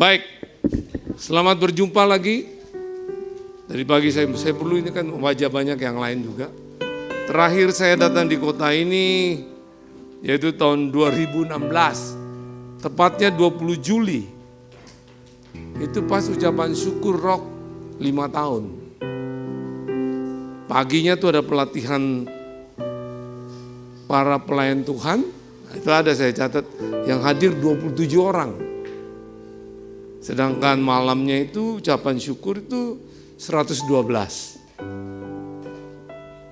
Baik, selamat berjumpa lagi. Dari pagi saya perlu ini kan wajah banyak yang lain juga. Terakhir saya datang di kota ini yaitu tahun 2016, tepatnya 20 Juli. Itu pas ucapan syukur rock 5 tahun. Paginya tuh ada pelatihan para pelayan Tuhan. Nah, itu ada saya catat yang hadir 27 orang. Sedangkan malamnya itu ucapan syukur itu 112.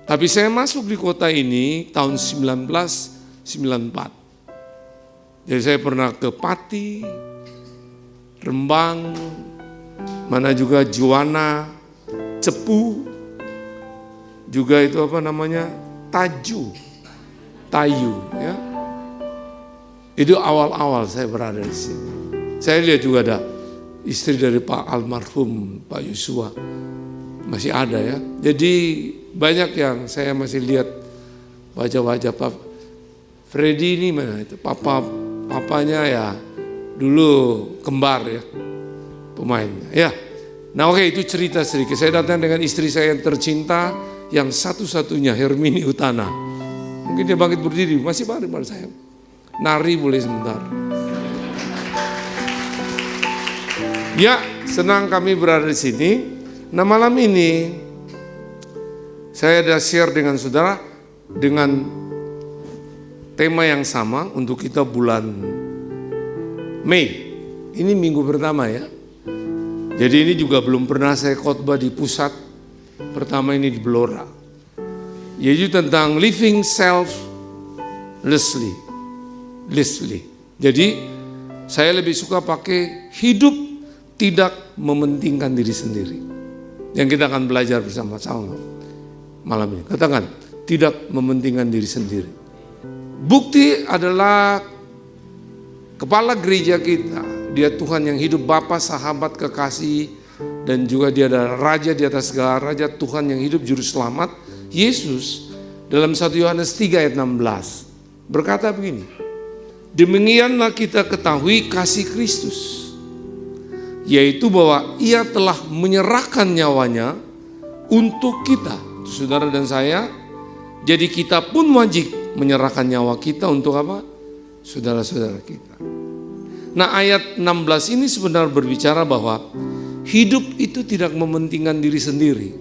Tapi saya masuk di kota ini tahun 1994. Jadi saya pernah ke Pati, Rembang, mana juga Juwana, Cepu, juga itu Tayu, ya. Itu awal-awal saya berada di sini. Saya lihat juga ada istri dari Pak almarhum Pak Yosua masih ada ya. Jadi banyak yang saya masih lihat wajah-wajah Pak Freddy ini mana itu papanya ya dulu kembar ya pemainnya ya. Nah oke, itu cerita sedikit. Saya datang dengan istri saya yang tercinta yang satu-satunya, Hermini Utana. Mungkin dia bangkit berdiri, masih bareng saya. Nari boleh sebentar. Ya, senang kami berada di sini. Nah malam ini saya ada share dengan saudara dengan tema yang sama untuk kita bulan Mei. Ini minggu pertama ya. Jadi ini juga belum pernah saya khotbah di pusat. Pertama ini di Blora. Yaitu tentang living selflessly. Jadi saya lebih suka pakai hidup tidak mementingkan diri sendiri. Yang kita akan belajar bersama-sama malam ini. Katakan, tidak mementingkan diri sendiri. Bukti adalah kepala gereja kita. Dia Tuhan yang hidup, Bapa, sahabat, kekasih, dan juga dia adalah Raja di atas segala raja, Tuhan yang hidup, Juru Selamat. Yesus dalam 1 Yohanes 3 ayat 16 berkata begini, demikianlah kita ketahui kasih Kristus, yaitu bahwa ia telah menyerahkan nyawanya untuk kita, saudara dan saya. Jadi kita pun wajib menyerahkan nyawa kita untuk apa? Saudara-saudara kita. Nah ayat 16 ini sebenarnya berbicara bahwa hidup itu tidak mementingkan diri sendiri.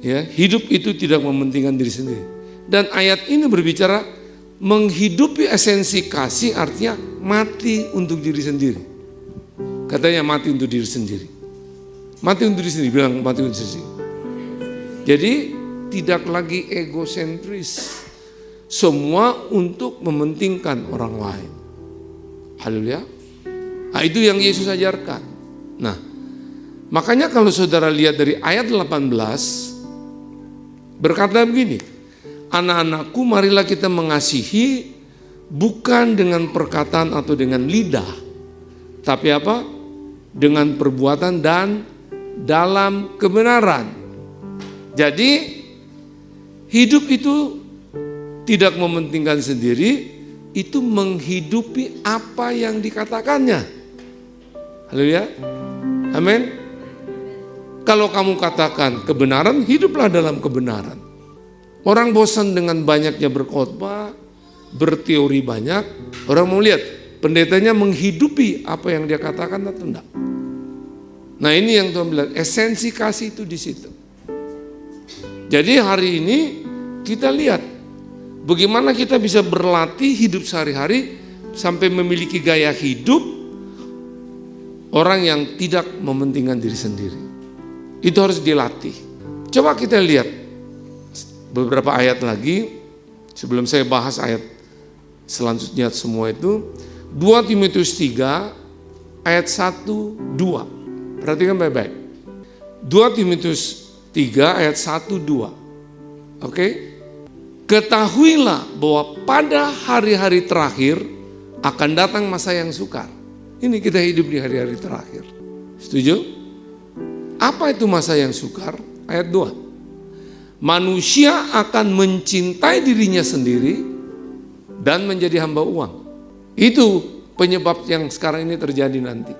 Ya, hidup itu tidak mementingkan diri sendiri. Dan ayat ini berbicara menghidupi esensi kasih, artinya mati untuk diri sendiri. Katanya mati untuk diri sendiri. Mati untuk diri sendiri, bilang mati untuk diri sendiri. Jadi tidak lagi egosentris. Semua untuk mementingkan orang lain. Haleluya. Nah, itu yang Yesus ajarkan. Nah, makanya kalau saudara lihat dari ayat 18 berkata begini, anak-anakku marilah kita mengasihi bukan dengan perkataan atau dengan lidah, tapi apa? Dengan perbuatan dan dalam kebenaran. Jadi hidup itu tidak mementingkan sendiri, itu menghidupi apa yang dikatakannya. Haleluya. Amin. Kalau kamu katakan kebenaran, hiduplah dalam kebenaran. Orang bosan dengan banyaknya berkhotbah, berteori banyak. Orang mau lihat pendetanya menghidupi apa yang dia katakan atau enggak. Nah ini yang Tuhan bilang, esensi kasih itu di situ. Jadi hari ini kita lihat bagaimana kita bisa berlatih hidup sehari-hari sampai memiliki gaya hidup orang yang tidak mementingkan diri sendiri. Itu harus dilatih. Coba kita lihat beberapa ayat lagi sebelum saya bahas ayat selanjutnya semua itu. 2 Timotius 3 ayat 1, 2. Perhatikan baik-baik. 2 Timotius 3 ayat 1, 2. Oke? Ketahuilah bahwa pada hari-hari terakhir akan datang masa yang sukar. Ini kita hidup di hari-hari terakhir. Setuju? Apa itu masa yang sukar? Ayat 2. Manusia akan mencintai dirinya sendiri dan menjadi hamba uang. Itu penyebab yang sekarang ini terjadi nanti.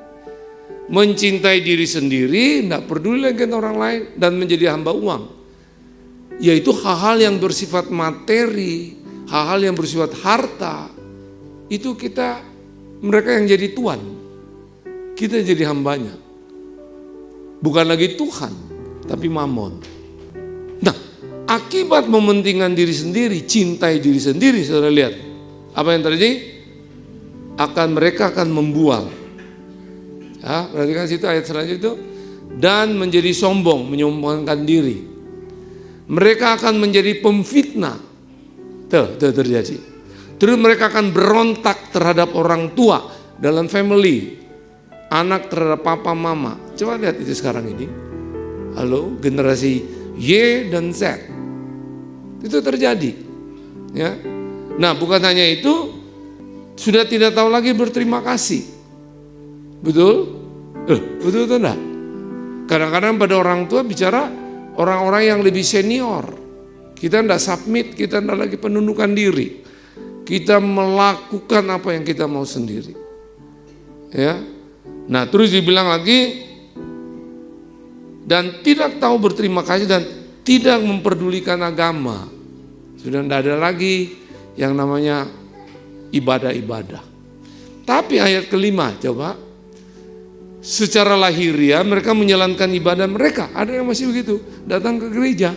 mencintai diri sendiri, tidak peduli dengan orang lain, dan menjadi hamba uang. Yaitu hal-hal yang bersifat materi, hal-hal yang bersifat harta. Itu mereka yang jadi tuan, kita jadi hambanya. Bukan lagi Tuhan, tapi mamon. Nah, akibat mementingkan diri sendiri, cintai diri sendiri, saudara lihat. Apa yang terjadi? Mereka akan membual. Ya, perhatikan situ ayat selanjutnya itu. Dan menjadi sombong, menyombongkan diri. Mereka akan menjadi pemfitnah. Itu terjadi. Terus mereka akan berontak terhadap orang tua dalam family. Anak terhadap papa mama. Coba lihat itu sekarang ini. Halo, generasi Y dan Z. Itu terjadi. Ya. Nah, bukan hanya itu, sudah tidak tahu lagi berterima kasih. Betul? Betul atau enggak? Kadang-kadang pada orang tua bicara orang-orang yang lebih senior. Kita enggak submit, kita enggak lagi penundukan diri. Kita melakukan apa yang kita mau sendiri. Ya. Nah, terus dibilang lagi, dan tidak tahu berterima kasih dan tidak memperdulikan agama. Sudah tidak ada lagi yang namanya ibadah-ibadah. Tapi ayat kelima, coba. Secara lahiriah mereka menjalankan ibadah mereka. Ada yang masih begitu, datang ke gereja.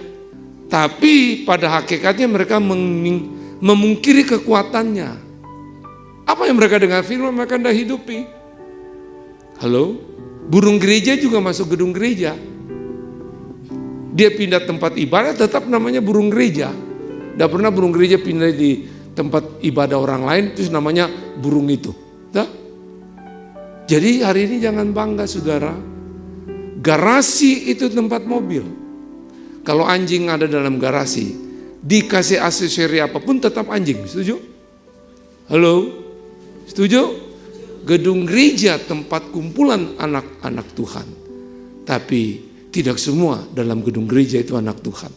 Tapi pada hakikatnya mereka memungkiri kekuatannya. Apa yang mereka dengar firman mereka tidak hidupi. Halo? Burung gereja juga masuk gedung gereja. Dia pindah tempat ibadah tetap namanya burung gereja. Tidak pernah burung gereja pindah di tempat ibadah orang lain terus namanya burung itu. Nah? Jadi hari ini jangan bangga saudara. Garasi itu tempat mobil. Kalau anjing ada dalam garasi, dikasih aksesori apapun tetap anjing. Setuju? Halo? Setuju? Gedung gereja tempat kumpulan anak-anak Tuhan. Tapi tidak semua dalam gedung gereja itu anak Tuhan.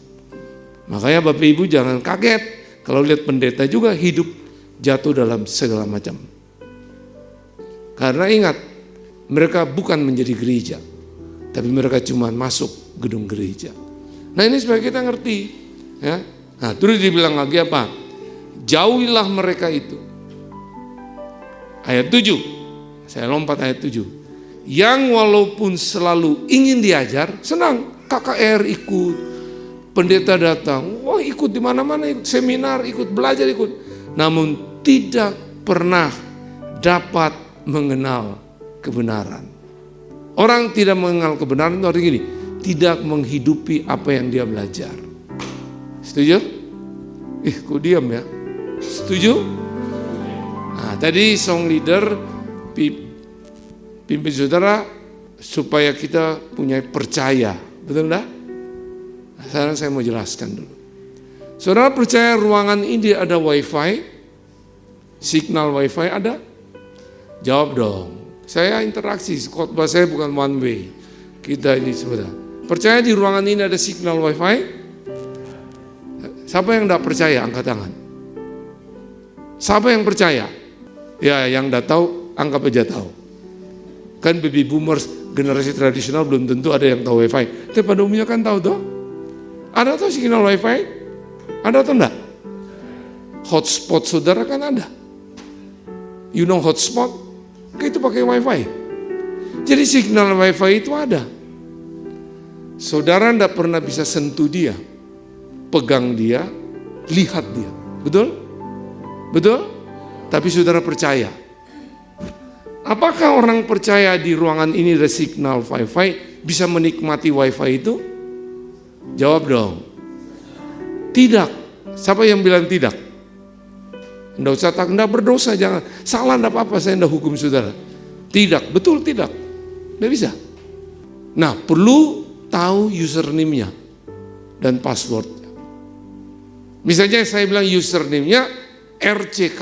Makanya Bapak Ibu jangan kaget kalau lihat pendeta juga hidup jatuh dalam segala macam. Karena ingat, mereka bukan menjadi gereja, tapi mereka cuma masuk gedung gereja. Nah ini supaya kita ngerti. Ya. Nah terus dibilang lagi apa? Jauhilah mereka itu. Ayat 7. Saya lompat ayat 7. Yang walaupun selalu ingin diajar, senang. KKR ikut, pendeta datang, wah ikut di mana-mana, ikut seminar, ikut belajar, ikut. Namun tidak pernah dapat mengenal kebenaran. Orang tidak mengenal kebenaran itu artinya gini, tidak menghidupi apa yang dia belajar. Setuju? Kok diam ya? Setuju? Nah, tadi song leader pimpin saudara supaya kita punya percaya, betul enggak? Sekarang saya mau jelaskan dulu. Saudara percaya ruangan ini ada wifi? Signal wifi ada? Jawab dong. Saya interaksi, khotbah saya bukan one way. Kita ini saudara. Percaya di ruangan ini ada signal wifi? Siapa yang enggak percaya? Angkat tangan. Siapa yang percaya? Ya, yang enggak tahu, anggap aja tahu. Kan baby boomers, generasi tradisional belum tentu ada yang tahu wifi. Tapi pada umumnya kan tahu toh. Ada tuh signal wifi? Ada atau enggak? Hotspot saudara kan ada. You know hotspot? Itu pakai wifi. Jadi signal wifi itu ada. Saudara enggak pernah bisa sentuh dia, pegang dia, lihat dia. Betul? Betul? Tapi saudara percaya. Apakah orang percaya di ruangan ini ada signal wifi bisa menikmati wifi itu? Jawab dong. Tidak. Siapa yang bilang tidak? Enggak usah enggak berdosa, jangan. Salah enggak apa-apa, saya enggak hukum saudara. Tidak, betul tidak. Enggak bisa. Nah, perlu tahu username-nya dan password-nya. Misalnya saya bilang username-nya RCK.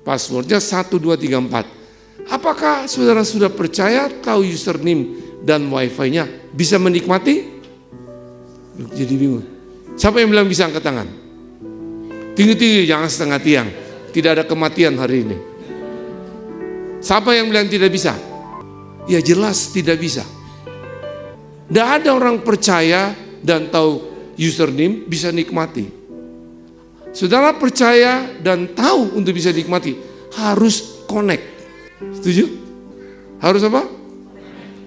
Password-nya 1234. Apakah saudara sudah percaya tahu username dan wifi-nya bisa menikmati? Jadi bingung. Siapa yang bilang bisa angkat tangan? Tinggi-tinggi, jangan setengah tiang. Tidak ada kematian hari ini. Siapa yang bilang tidak bisa? Ya jelas tidak bisa. Tidak ada orang percaya dan tahu username bisa nikmati. Saudara percaya dan tahu untuk bisa nikmati, harus connect. Setuju? Harus apa?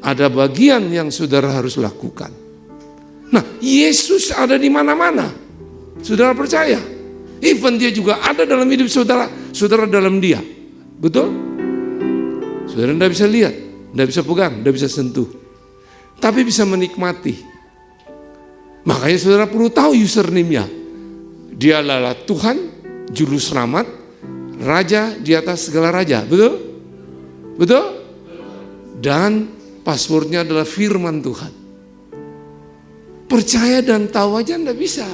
Ada bagian yang saudara harus lakukan. Nah, Yesus ada di mana-mana. Saudara percaya? Even dia juga ada dalam hidup saudara. Saudara dalam dia. Betul? Saudara tidak bisa lihat, tidak bisa pegang, tidak bisa sentuh. Tapi bisa menikmati. Makanya saudara perlu tahu username-nya. Dia adalah Tuhan, Juru Selamat, Raja di atas segala raja. Betul? Betul? Dan passwordnya adalah firman Tuhan. Percaya dan tahu aja tidak bisa.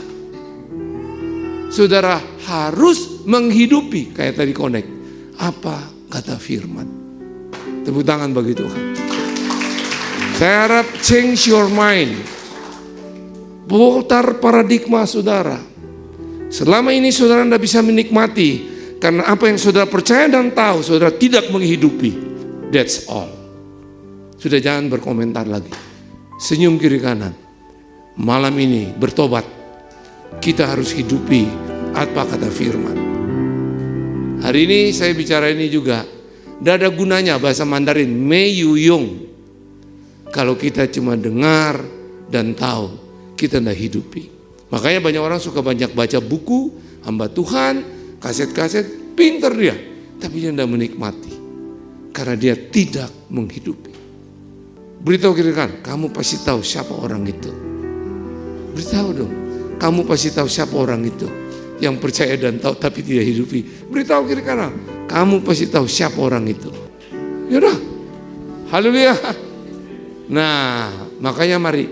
Saudara harus menghidupi, kayak tadi connect. Apa kata firman? Tepuk tangan bagi Tuhan. Saya harap change your mind. Putar paradigma saudara. Selama ini saudara tidak bisa menikmati, karena apa yang saudara percaya dan tahu, saudara tidak menghidupi. That's all. Sudah jangan berkomentar lagi. Senyum kiri kanan. Malam ini bertobat. Kita harus hidupi apa kata firman. Hari ini saya bicara ini juga. Tidak ada gunanya bahasa Mandarin, Mei Yu Yong. Kalau kita cuma dengar dan tahu, kita tidak hidupi. Makanya banyak orang suka banyak baca buku, hamba Tuhan, kaset-kaset, pinter dia. Tapi dia tidak menikmati. Karena dia tidak menghidupi. Beritahu kiri kanan, kamu pasti tahu siapa orang itu. Beritahu dong, kamu pasti tahu siapa orang itu. Yang percaya dan tahu tapi tidak hidupi. Beritahu kiri kanan, kamu pasti tahu siapa orang itu. Yaudah, haleluya. Nah, makanya mari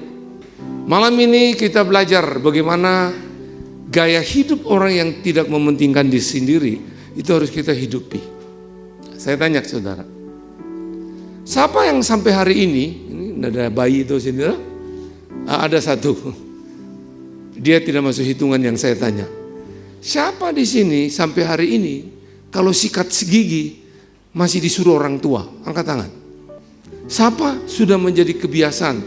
malam ini kita belajar bagaimana gaya hidup orang yang tidak mementingkan diri sendiri itu harus kita hidupi. Saya tanya ke saudara, siapa yang sampai hari ini ada bayi itu sini, ada satu, dia tidak masuk hitungan yang saya tanya. Siapa di sini sampai hari ini kalau sikat gigi masih disuruh orang tua? Angkat tangan. Siapa sudah menjadi kebiasaan?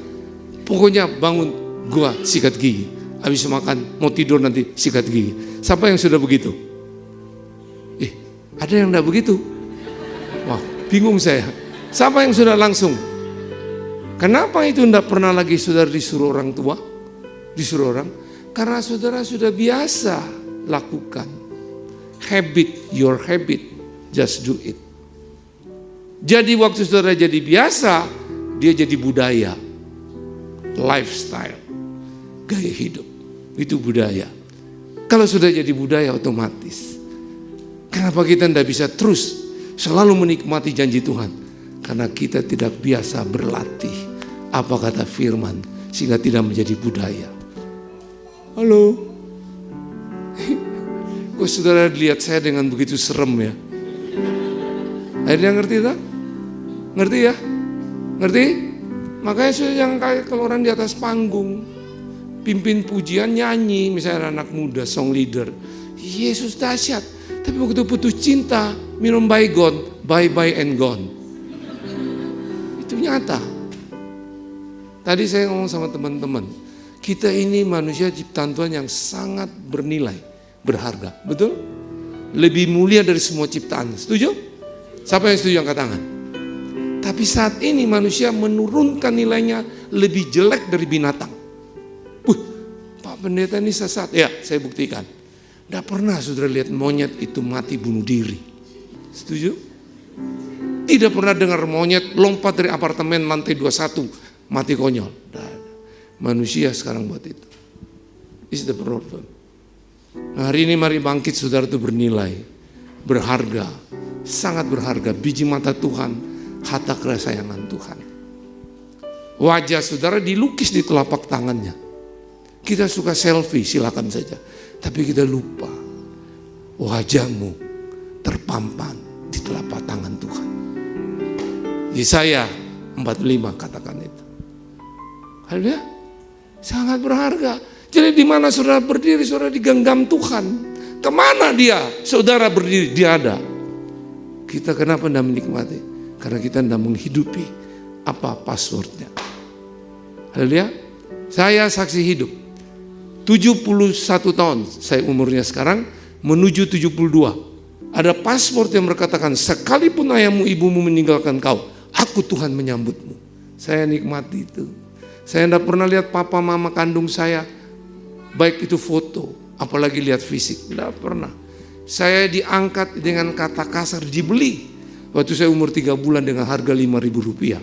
Pokoknya bangun gua sikat gigi, habis makan mau tidur nanti sikat gigi. Siapa yang sudah begitu? Ada yang enggak begitu? Wah, bingung saya. Siapa yang sudah langsung? Kenapa itu enggak pernah lagi saudara disuruh orang tua? Disuruh orang? Karena saudara sudah biasa lakukan. Habit, your habit, just do it. Jadi waktu saudara jadi biasa, dia jadi budaya. Lifestyle, gaya hidup, itu budaya. Kalau sudah jadi budaya otomatis. Kenapa kita tidak bisa terus selalu menikmati janji Tuhan? Karena kita tidak biasa berlatih apa kata firman, sehingga tidak menjadi budaya. Halo, kok saudara lihat saya dengan begitu serem ya? Akhirnya ngerti tak? Ngerti ya? Ngerti? Makanya saya yang kayak kalau orang di atas panggung, pimpin pujian, nyanyi, misalnya anak muda, song leader, Yesus dahsyat. Tapi begitu putus cinta, minum baygon, bye and gone. Itu nyata. Tadi saya ngomong sama teman-teman, kita ini manusia ciptaan Tuhan yang sangat bernilai, berharga, betul? Lebih mulia dari semua ciptaan, setuju? Siapa yang setuju angkat tangan? Tapi saat ini manusia menurunkan nilainya lebih jelek dari binatang. Pak pendeta ini sesat. Ya, saya buktikan. Tidak pernah saudara lihat monyet itu mati bunuh diri. Setuju? Tidak pernah dengar monyet lompat dari apartemen lantai 21 mati konyol. Manusia sekarang buat itu. It's the problem. Nah, hari ini mari bangkit saudara itu bernilai, berharga, sangat berharga. Biji mata Tuhan, harta kesayangan Tuhan. Wajah saudara dilukis di telapak tangannya. Kita suka selfie, silakan saja. Tapi kita lupa wajahmu terpampang di telapak tangan Tuhan. Yesaya 45 katakan itu. Haleluya. Sangat berharga. Jadi di mana saudara berdiri, saudara digenggam Tuhan. Kemana dia? Saudara berdiri, dia ada. Kita kenapa tidak menikmati? Karena kita tidak menghidupi apa passwordnya. Haleluya. Saya saksi hidup. 71 tahun saya umurnya sekarang, menuju 72. Ada password yang berkatakan, sekalipun ayahmu ibumu meninggalkan kau, aku Tuhan menyambutmu. Saya nikmati itu. Saya tidak pernah lihat papa mama kandung saya, baik itu foto, apalagi lihat fisik. Tidak pernah. Saya diangkat dengan kata kasar, dibeli. Waktu saya umur 3 bulan dengan harga Rp5.000.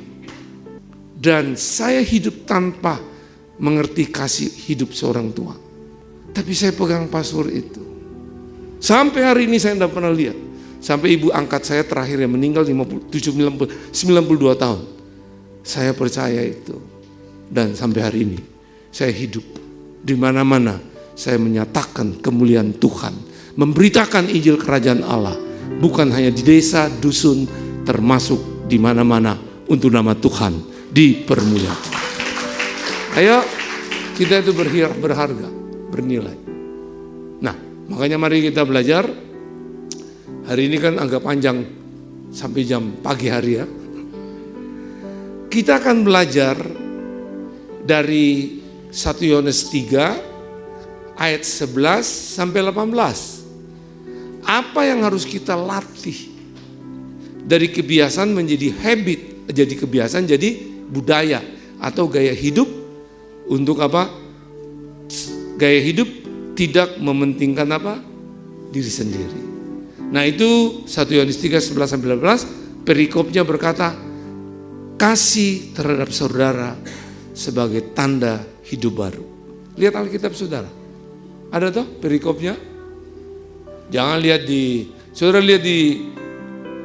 Dan saya hidup tanpa mengerti kasih hidup seorang tua. Tapi saya pegang password itu. Sampai hari ini saya tidak pernah lihat. Sampai ibu angkat saya terakhir yang meninggal 92 tahun. Saya percaya itu. Dan sampai hari ini saya hidup. Di mana-mana saya menyatakan kemuliaan Tuhan. Memberitakan Injil Kerajaan Allah. Bukan hanya di desa, dusun, termasuk di mana-mana untuk nama Tuhan dipermuliakan. Ayo, kita itu berharga, bernilai. Nah, makanya mari kita belajar. Hari ini kan agak panjang sampai jam pagi hari ya. Kita akan belajar dari 1 Yohanes 3 ayat 11 sampai 18. Apa yang harus kita latih dari kebiasaan menjadi habit, jadi kebiasaan jadi budaya atau gaya hidup untuk apa? Gaya hidup tidak mementingkan apa? Diri sendiri. Nah itu 1 Yohanes 3, 11 sampai 18, perikopnya berkata, kasih terhadap saudara sebagai tanda hidup baru. Lihat Alkitab saudara. Ada toh perikopnya? Jangan lihat saudara lihat di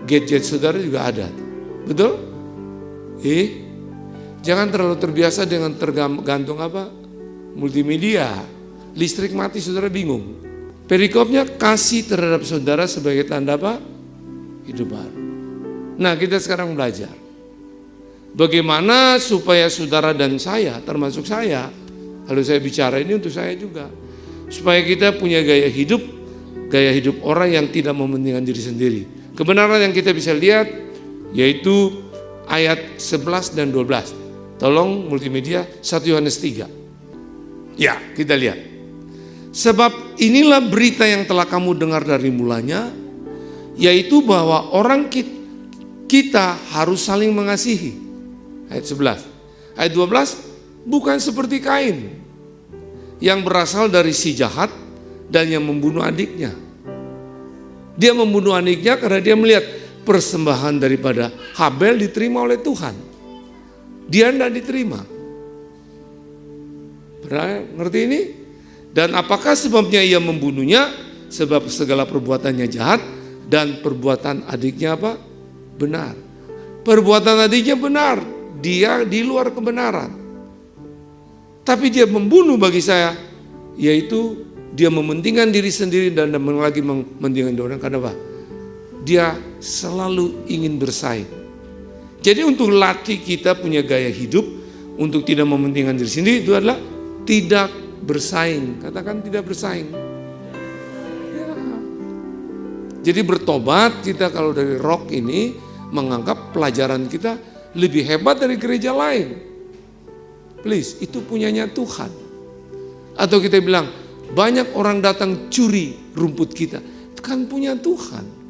gadget saudara juga ada. Betul? Jangan terlalu terbiasa dengan tergantung apa? Multimedia. Listrik mati saudara bingung. Perikopnya kasih terhadap saudara sebagai tanda apa? Hidup baru. Nah kita sekarang belajar. Bagaimana supaya saudara dan saya, termasuk saya, kalau saya bicara ini untuk saya juga. Supaya kita punya gaya hidup orang yang tidak mementingkan diri sendiri. Kebenaran yang kita bisa lihat yaitu ayat 11 dan 12. Tolong multimedia 1 Yohanes 3. Ya, kita lihat. Sebab inilah berita yang telah kamu dengar dari mulanya, yaitu bahwa orang kita harus saling mengasihi. Ayat 11. Ayat 12, bukan seperti Kain yang berasal dari si jahat dan yang membunuh adiknya. Dia membunuh adiknya karena dia melihat persembahan daripada Habel diterima oleh Tuhan. Dia tidak diterima. Pernah ngerti ini? Dan apakah sebabnya ia membunuhnya? Sebab segala perbuatannya jahat dan perbuatan adiknya apa? Benar. Perbuatan adiknya benar. Dia di luar kebenaran. Tapi dia membunuh bagi saya, yaitu dia mementingkan diri sendiri dan lagi mementingkan orang. Karena apa? Dia selalu ingin bersaing. Jadi untuk latih kita punya gaya hidup untuk tidak mementingkan diri sendiri itu adalah tidak bersaing. Katakan tidak bersaing. Ya. Jadi bertobat kita kalau dari rock ini menganggap pelajaran kita lebih hebat dari gereja lain. Please, itu punyanya Tuhan. Atau kita bilang, banyak orang datang curi rumput kita. Itu kan punya Tuhan.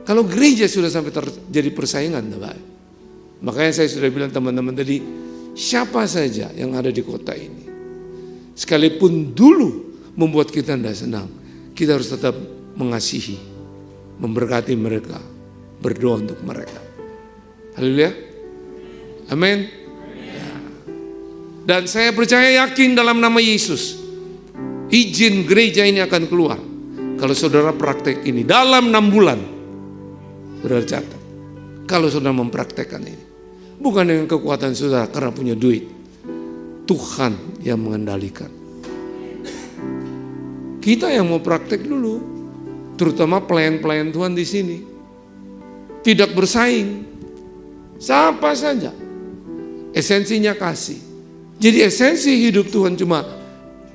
Kalau gereja sudah sampai terjadi persaingan, baik. Makanya saya sudah bilang teman-teman tadi, siapa saja yang ada di kota ini, sekalipun dulu membuat kita tidak senang, kita harus tetap mengasihi, memberkati mereka, berdoa untuk mereka. Haleluya. Amin. Dan saya percaya yakin dalam nama Yesus, izin gereja ini akan keluar. Kalau saudara praktek ini dalam 6 bulan, saudara catat. Kalau saudara mempraktekkan ini, bukan dengan kekuatan saudara karena punya duit, Tuhan yang mengendalikan. Kita yang mau praktek dulu, terutama pelayan-pelayan Tuhan di sini, tidak bersaing, siapa saja, esensinya kasih. Jadi esensi hidup Tuhan cuma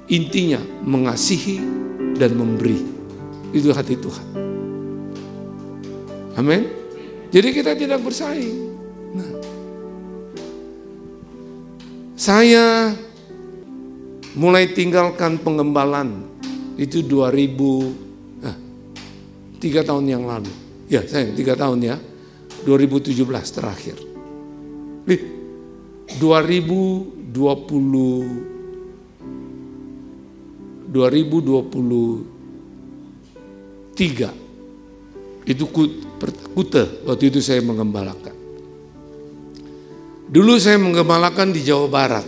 intinya mengasihi dan memberi. Itu hati Tuhan. Amin. Jadi kita tidak bersaing. Nah, Saya mulai tinggalkan pengembalaan itu 3 tahun yang lalu. Ya sayang, 3 tahun ya. 2017 terakhir. 2023 itu Kute, waktu itu saya mengembalakan. Dulu saya mengembalakan di Jawa Barat,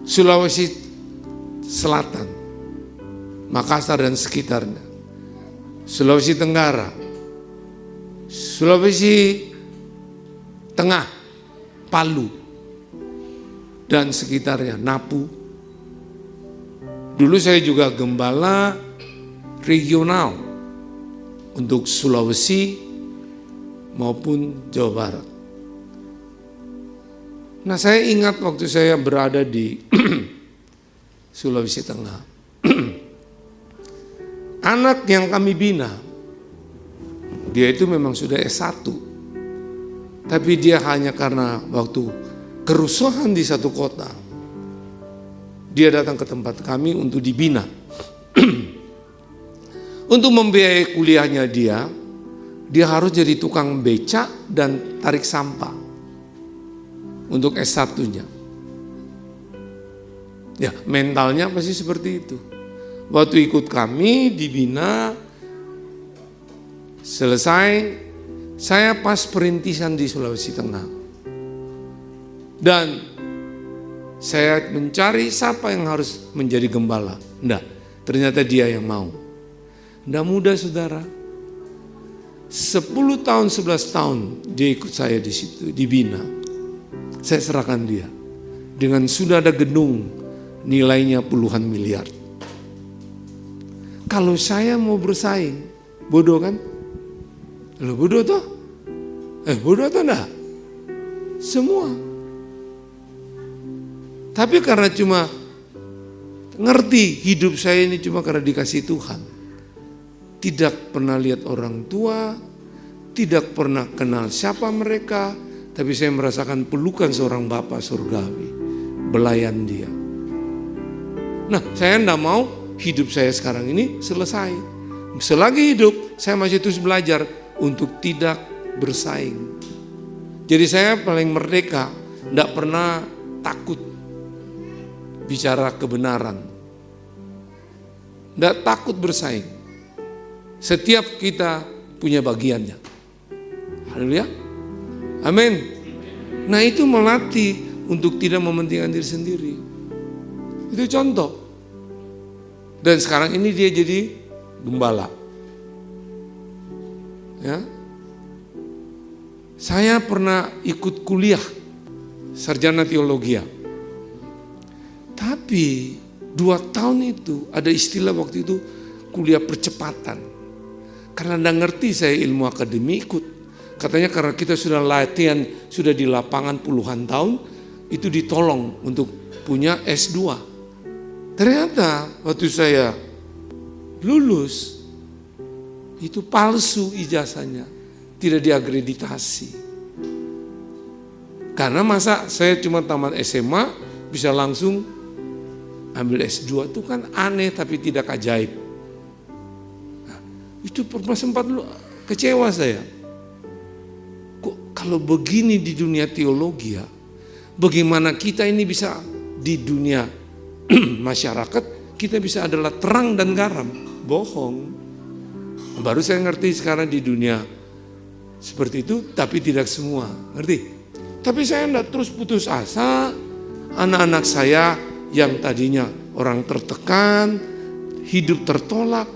Sulawesi Selatan, Makassar dan sekitarnya, Sulawesi Tenggara, Sulawesi Tengah, Palu, dan sekitarnya, Napu. Dulu saya juga gembala regional untuk Sulawesi maupun Jawa Barat. Nah, saya ingat waktu saya berada di Sulawesi Tengah. Anak yang kami bina, dia itu memang sudah S1. Tapi dia hanya karena waktu kerusuhan di satu kota, dia datang ke tempat kami untuk dibina. Untuk membiayai kuliahnya dia harus jadi tukang becak dan tarik sampah untuk S1-nya. Ya, mentalnya pasti seperti itu. Waktu ikut kami dibina, selesai, saya pas perintisan di Sulawesi Tengah. Dan saya mencari siapa yang harus menjadi gembala. Enggak, ternyata dia yang mau. Enggak mudah, saudara. 10 tahun, 11 tahun dia ikut saya di situ, dibina. Saya serahkan dia. Dengan sudah ada gedung, nilainya puluhan miliar. Kalau saya mau bersaing, bodoh kan? Lo bodoh toh? Bodoh atau enggak? Semua. Tapi karena cuma ngerti hidup saya ini cuma karena dikasih Tuhan. Tidak pernah lihat orang tua, tidak pernah kenal siapa mereka, tapi saya merasakan pelukan seorang Bapa surgawi, belayan dia. Nah, saya enggak mau hidup saya sekarang ini selesai. Selagi hidup, saya masih terus belajar untuk tidak bersaing. Jadi saya paling merdeka, enggak pernah takut bicara kebenaran. Enggak takut bersaing. Setiap kita punya bagiannya. Haleluya. Amin. Nah, itu melatih untuk tidak mementingkan diri sendiri. Itu contoh. Dan sekarang ini dia jadi gembala. Ya. Saya pernah ikut kuliah sarjana teologi. Tapi 2 tahun itu ada istilah waktu itu kuliah percepatan. Karena enggak ngerti saya ilmu akademi ikut. Katanya karena kita sudah latihan, sudah di lapangan puluhan tahun, itu ditolong untuk punya S2. Ternyata waktu saya lulus, itu palsu ijazahnya, tidak diakreditasi. Karena masa saya cuma tamat SMA, bisa langsung ambil S2, itu kan aneh tapi tidak ajaib. Itu pernah sempat kecewa saya. Kok kalau begini di dunia teologi ya, bagaimana kita ini bisa di dunia masyarakat, kita bisa adalah terang dan garam. Bohong. Baru saya ngerti sekarang di dunia seperti itu, tapi tidak semua. Ngerti? Tapi saya enggak terus putus asa. Anak-anak saya yang tadinya orang tertekan, hidup tertolak,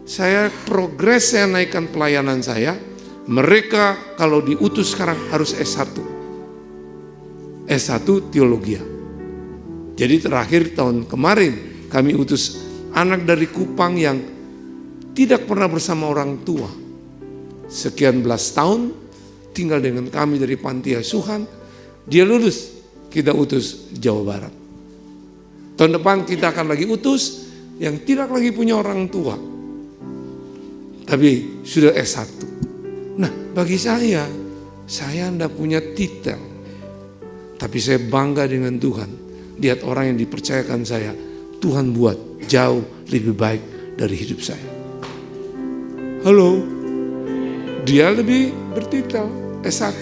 saya progres, saya naikkan pelayanan saya. Mereka kalau diutus sekarang harus S1. S1 teologi. Jadi terakhir tahun kemarin kami utus anak dari Kupang yang tidak pernah bersama orang tua. Sekian belas tahun tinggal dengan kami dari panti asuhan. Dia lulus, kita utus Jawa Barat. Tahun depan kita akan lagi utus yang tidak lagi punya orang tua, tapi sudah S1. Nah, bagi saya enggak punya titel, tapi saya bangga dengan Tuhan. lihat orang yang dipercayakan saya, Tuhan buat jauh lebih baik dari hidup saya. Halo, dia lebih bertitel S1.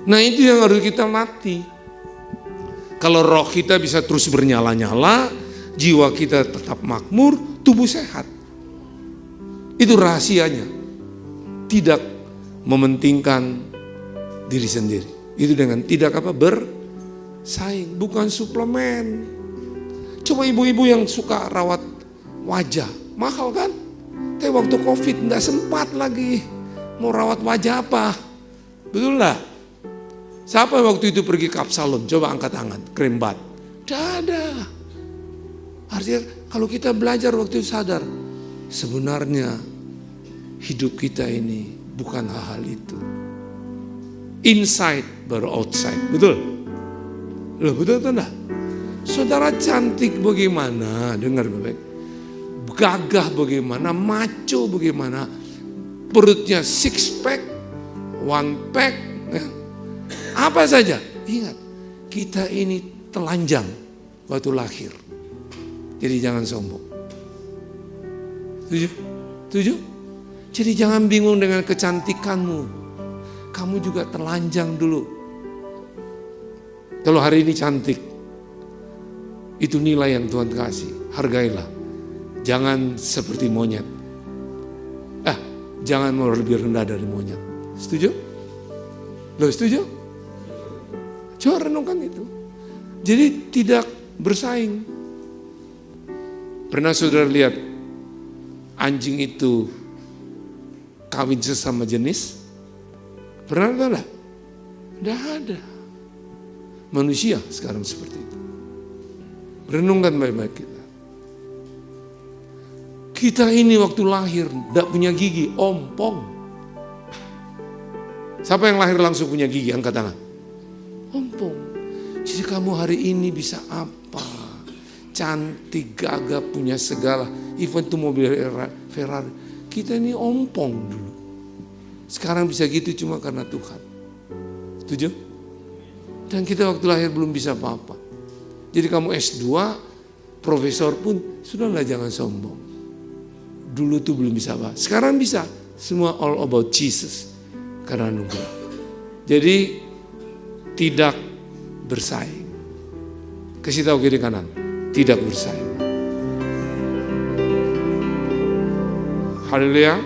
Nah itu yang harus kita latih. Kalau roh kita bisa terus bernyala-nyala, jiwa kita tetap makmur, tubuh sehat. Itu rahasianya. Tidak mementingkan diri sendiri. Itu dengan tidak bersaing, bukan suplemen. Coba ibu-ibu yang suka rawat wajah, mahal kan? Tapi waktu COVID enggak sempat lagi. Mau rawat wajah apa? Betul lah. Siapa waktu itu pergi ke Absalom? Coba angkat tangan, krim bat. Tidak ada. Artinya kalau kita belajar waktu itu sadar, sebenarnya hidup kita ini bukan hal-hal itu. Inside baru outside, betul? Loh, betul atau enggak? Saudara cantik bagaimana? Dengar baik. Gagah bagaimana? Maco bagaimana? Perutnya six pack, one pack. Apa saja? Ingat, kita ini telanjang waktu lahir. Jadi jangan sombong. Setuju? Setuju? Jadi jangan bingung dengan kecantikanmu. Kamu juga telanjang dulu. Kalau hari ini cantik, itu nilai yang Tuhan kasih. Hargailah. Jangan seperti monyet. Jangan mau lebih rendah dari monyet. Setuju? Lo setuju? Coba renungkan itu. Jadi tidak bersaing. Pernah saudara lihat anjing itu kawin sesama jenis? Pernah ada? Tidak ada. Manusia sekarang seperti itu. Renungkan baik-baik kita. Kita ini waktu lahir tidak punya gigi, ompong. Siapa yang lahir langsung punya gigi? Angkat tangan. Ompong. Jadi kamu hari ini bisa apa? Cantik, gagah, punya segala. Even itu mobil Ferrari. Kita ini ompong dulu. Sekarang bisa gitu cuma karena Tuhan. Setuju? Dan kita waktu lahir belum bisa apa-apa. Jadi kamu S2, profesor pun, sudahlah jangan sombong. Dulu tuh belum bisa apa. Sekarang bisa. Semua all about Jesus. Karena anugerah. Jadi tidak bersaing. Kasih tahu kiri kanan. Tidak bersaing. Haleluya.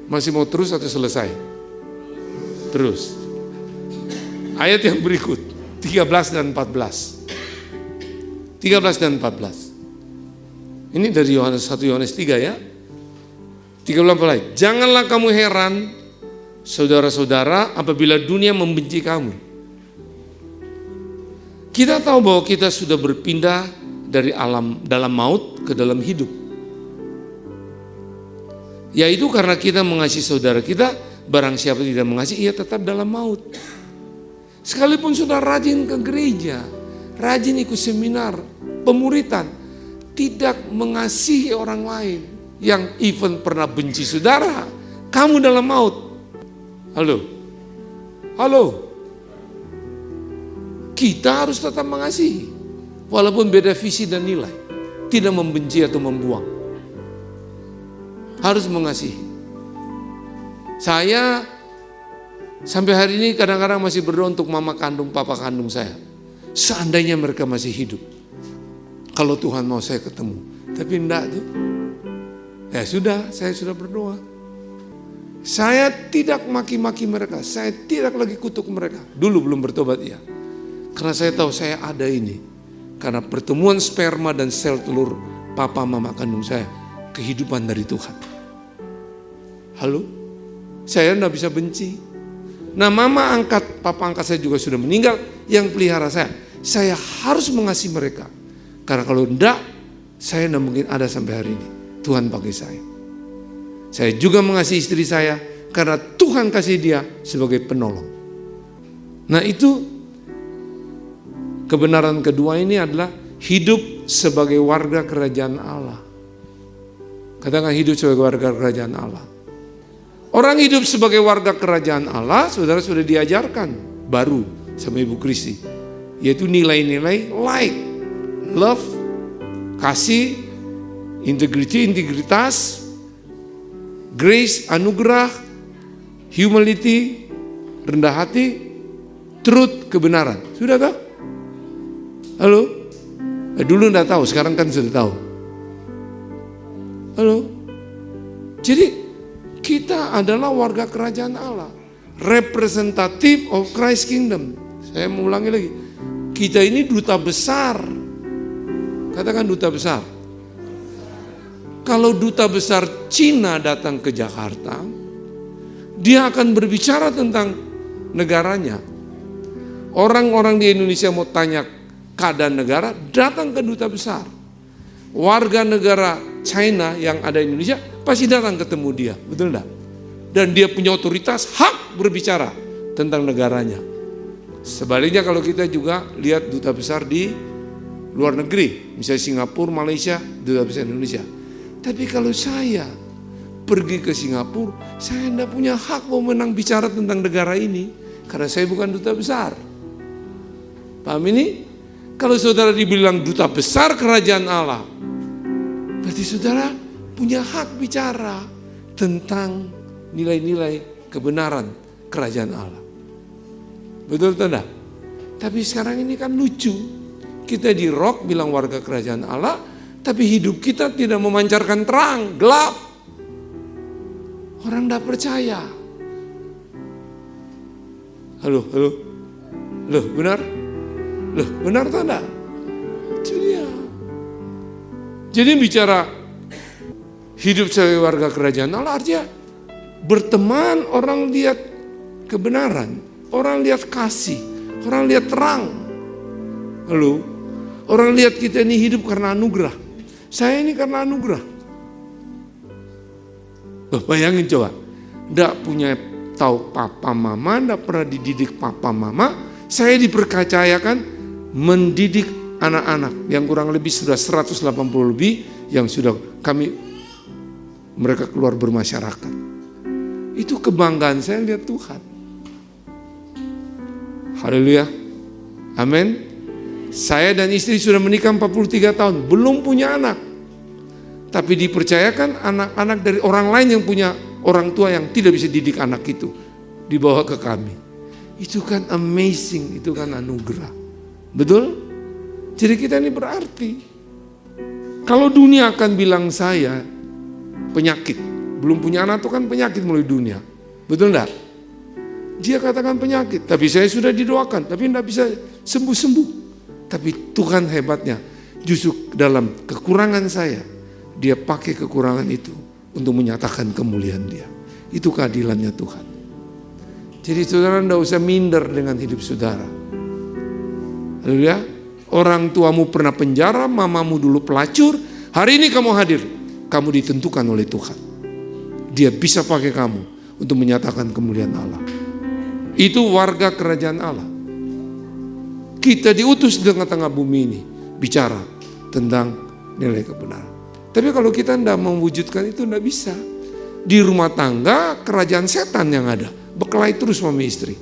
Masih mau terus atau selesai? Terus. Ayat yang berikut. 13 dan 14. 13 dan 14. Ini dari Yohanes 1 Yohanes 3 ya. 13 mulai. Janganlah kamu heran, saudara-saudara, apabila dunia membenci kamu. Kita tahu bahwa kita sudah berpindah dari alam dalam maut ke dalam hidup. Yaitu karena kita mengasihi saudara kita, barang siapa tidak mengasihi, ia tetap dalam maut. Sekalipun sudah rajin ke gereja, rajin ikut seminar, pemuritan, tidak mengasihi orang lain, yang even pernah benci saudara, kamu dalam maut. Halo? Halo? Kita harus tetap mengasihi, walaupun beda visi dan nilai. Tidak membenci atau membuang. Harus mengasihi. Saya sampai hari ini kadang-kadang masih berdoa untuk mama kandung, papa kandung saya. Seandainya mereka masih hidup. Kalau Tuhan mau saya ketemu. Tapi enggak tuh. Ya sudah, saya sudah berdoa. Saya tidak maki-maki mereka. Saya tidak lagi kutuk mereka. Dulu belum bertobat ya. Karena saya tahu saya ada ini. Karena pertemuan sperma dan sel telur papa mama kandung saya. Kehidupan dari Tuhan. Halo? Saya enggak bisa benci. Nah mama angkat, papa angkat saya juga sudah meninggal. Yang pelihara saya. Saya harus mengasihi mereka. Karena kalau enggak, saya enggak mungkin ada sampai hari ini. Tuhan pakai saya. Saya juga mengasihi istri saya. Karena Tuhan kasih dia sebagai penolong. Nah itu, kebenaran kedua ini adalah hidup sebagai warga kerajaan Allah. Katakan hidup sebagai warga kerajaan Allah. Orang hidup sebagai warga kerajaan Allah, saudara sudah diajarkan baru sama Ibu Kristi. yaitu nilai-nilai like, love, kasih, integritas, grace, anugerah, humility, rendah hati, truth, kebenaran. Sudah kah? Halo? Dulu enggak tahu, sekarang kan sudah tahu. Halo? Jadi kita adalah warga kerajaan Allah, representative of Christ Kingdom. Saya mau ulangi lagi, kita ini duta besar. Katakan duta besar. Kalau duta besar Cina datang ke Jakarta, dia akan berbicara tentang negaranya. Orang-orang di Indonesia mau tanya keadaan negara, datang ke duta besar. Warga negara China yang ada di Indonesia pasti datang ketemu dia, betul enggak? Dan dia punya otoritas, hak berbicara tentang negaranya. Sebaliknya kalau kita juga lihat duta besar di luar negeri, misalnya Singapura, Malaysia, duta besar Indonesia. Tapi kalau saya pergi ke Singapura, saya tidak punya hak wewenang bicara tentang negara ini, karena saya bukan duta besar. Paham ini? Kalau saudara dibilang duta besar kerajaan Allah, berarti saudara punya hak bicara tentang nilai-nilai kebenaran kerajaan Allah. Betul atau tidak? Tapi sekarang ini kan lucu. Kita di rock bilang warga kerajaan Allah, tapi hidup kita tidak memancarkan terang, gelap. Orang tidak percaya. Halo, benar? Loh, benar atau enggak? Itu dia. Jadi bicara hidup sebagai warga kerajaan Allah artinya berteman, orang lihat kebenaran, orang lihat kasih, orang lihat terang. Halo, orang lihat kita ini hidup karena anugerah. Saya ini karena anugerah. Loh, bayangin coba, enggak punya tahu papa mama, enggak pernah dididik papa mama, saya dipercayakan mendidik anak-anak yang kurang lebih sudah 180 lebih yang sudah mereka keluar bermasyarakat. Itu kebanggaan saya lihat Tuhan. Haleluya. Amin. Saya dan istri sudah menikah 43 tahun, belum punya anak. Tapi dipercayakan anak-anak dari orang lain yang punya orang tua yang tidak bisa didik anak itu, dibawa ke kami. Itu kan amazing, itu kan anugerah. Betul? Jadi kita ini berarti. Kalau dunia akan bilang saya penyakit, belum punya anak itu kan penyakit melalui dunia. Betul enggak? Dia katakan penyakit, tapi saya sudah didoakan, tapi enggak bisa sembuh-sembuh. Tapi Tuhan hebatnya, justru dalam kekurangan saya, dia pakai kekurangan itu untuk menyatakan kemuliaan dia. Itu keadilannya Tuhan. Jadi saudara enggak usah minder dengan hidup saudara. Haleluya. Orang tuamu pernah penjara, mamamu dulu pelacur, hari ini kamu hadir, kamu ditentukan oleh Tuhan. Dia bisa pakai kamu untuk menyatakan kemuliaan Allah. Itu warga kerajaan Allah. Kita diutus di tengah-tengah bumi ini bicara tentang nilai kebenaran. Tapi kalau kita tidak mewujudkan itu tidak bisa. Di rumah tangga kerajaan setan yang ada, berkelahi terus suami istri.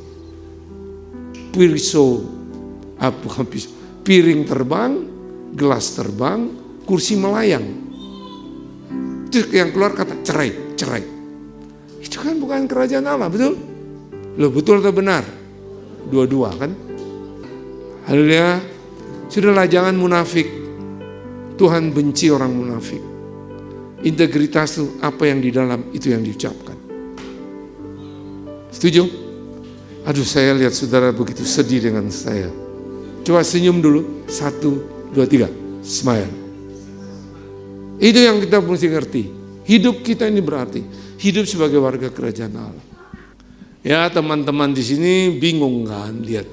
Piring terbang, gelas terbang, kursi melayang. Itu yang keluar kata cerai. Itu kan bukan kerajaan Allah, betul? Loh, betul atau benar? Dua-dua kan? Haleluya. Sudahlah, jangan munafik. Tuhan benci orang munafik. Integritas itu apa yang di dalam itu yang diucapkan. Setuju? Aduh, saya lihat saudara begitu sedih dengan saya. Coba senyum dulu. 1, 2, 3. Smile. Itu yang kita mesti ngerti. Hidup kita ini berarti hidup sebagai warga kerajaan Allah. Ya, teman-teman di sini bingung kan lihat.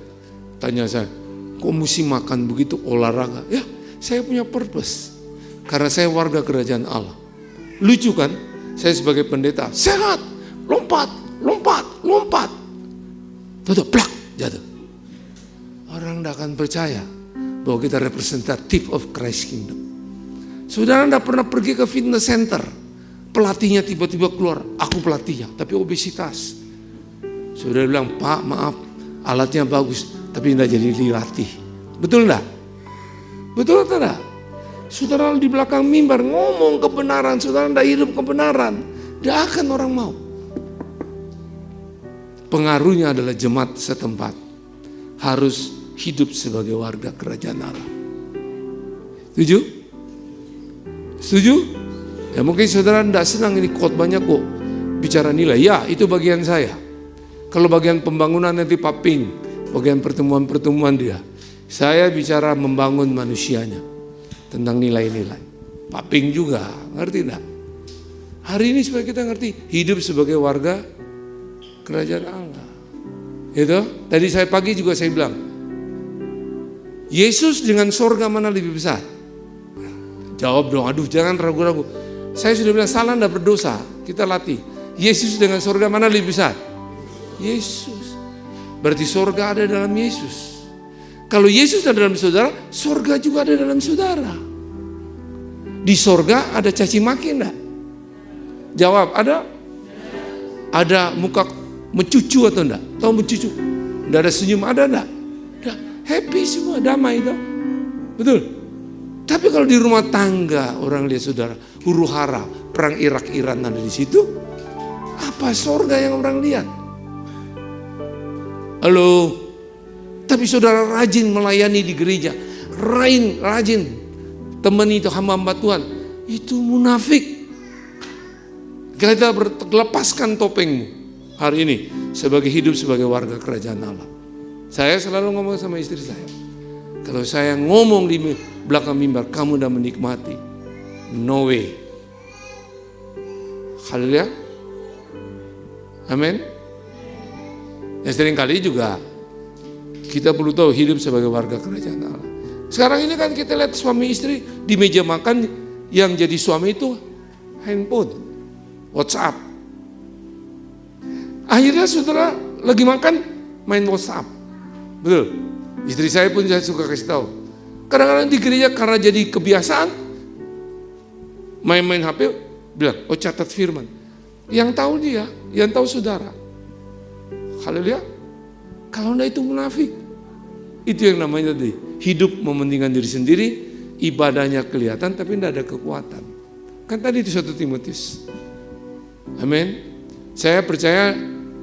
Tanya saya, kok mesti makan begitu olahraga? Ya, saya punya purpose. Karena saya warga kerajaan Allah. Lucu kan? Saya sebagai pendeta, sehat, lompat. Tuh, plak, jatuh. Orang tidak akan percaya bahwa kita representative of Christ Kingdom. Saudara tidak pernah pergi ke fitness center, pelatihnya tiba-tiba keluar, aku pelatihnya, tapi obesitas. Saudara bilang, Pak maaf, alatnya bagus, tapi tidak jadi dilatih. Betul enggak? Betul atau enggak? Saudara di belakang mimbar ngomong kebenaran, saudara enggak hidup kebenaran, enggak akan orang mau. Pengaruhnya adalah jemaat setempat harus hidup sebagai warga kerajaan Allah. Setuju? Setuju? Ya mungkin saudara enggak senang ini khotbahnya kok bicara nilai. Ya, itu bagian saya. Kalau bagian pembangunan nanti Pak Ping, bagian pertemuan-pertemuan dia. Saya bicara membangun manusianya tentang nilai-nilai. Pak Ping juga, ngerti enggak? Hari ini supaya kita ngerti hidup sebagai warga kerajaan Allah. Itu tadi saya pagi juga saya bilang, Yesus dengan sorga mana lebih besar? Jawab dong, aduh jangan ragu-ragu. Saya sudah bilang salah enggak berdosa, kita latih. Yesus dengan sorga mana lebih besar? Yesus. Berarti sorga ada dalam Yesus. Kalau Yesus ada dalam saudara, sorga juga ada dalam saudara. Di sorga ada caci maki enggak? Jawab, ada? Ada muka mencucu atau enggak? Tahu mencucu? Enggak ada senyum, ada enggak? Enggak. Happy semua, damai itu. Betul? Tapi kalau di rumah tangga orang lihat saudara, huru hara, perang Irak-Iran ada di situ, apa sorga yang orang lihat? Halo? Tapi saudara rajin melayani di gereja, rajin temani itu hamba-hamba Tuhan, itu munafik. Kita lepaskan topengmu hari ini sebagai hidup sebagai warga kerajaan Allah. Saya selalu ngomong sama istri saya, kalau saya ngomong di belakang mimbar, kamu udah menikmati, no way. Haleluya, amin. Ya sering kali juga kita perlu tahu hidup sebagai warga kerajaan Allah. Sekarang ini kan kita lihat suami istri di meja makan, yang jadi suami itu handphone, WhatsApp. Akhirnya saudara lagi makan main WhatsApp. Betul. Istri saya pun saya suka kasih tahu. Kadang-kadang di gereja karena jadi kebiasaan main-main HP, bilang, oh catat firman. Yang tahu dia, yang tahu saudara. Haleluya. Kalau enggak itu munafik. Itu yang namanya hidup mementingkan diri sendiri, ibadahnya kelihatan tapi enggak ada kekuatan. Kan tadi itu 1 Timotius. Amin. Saya percaya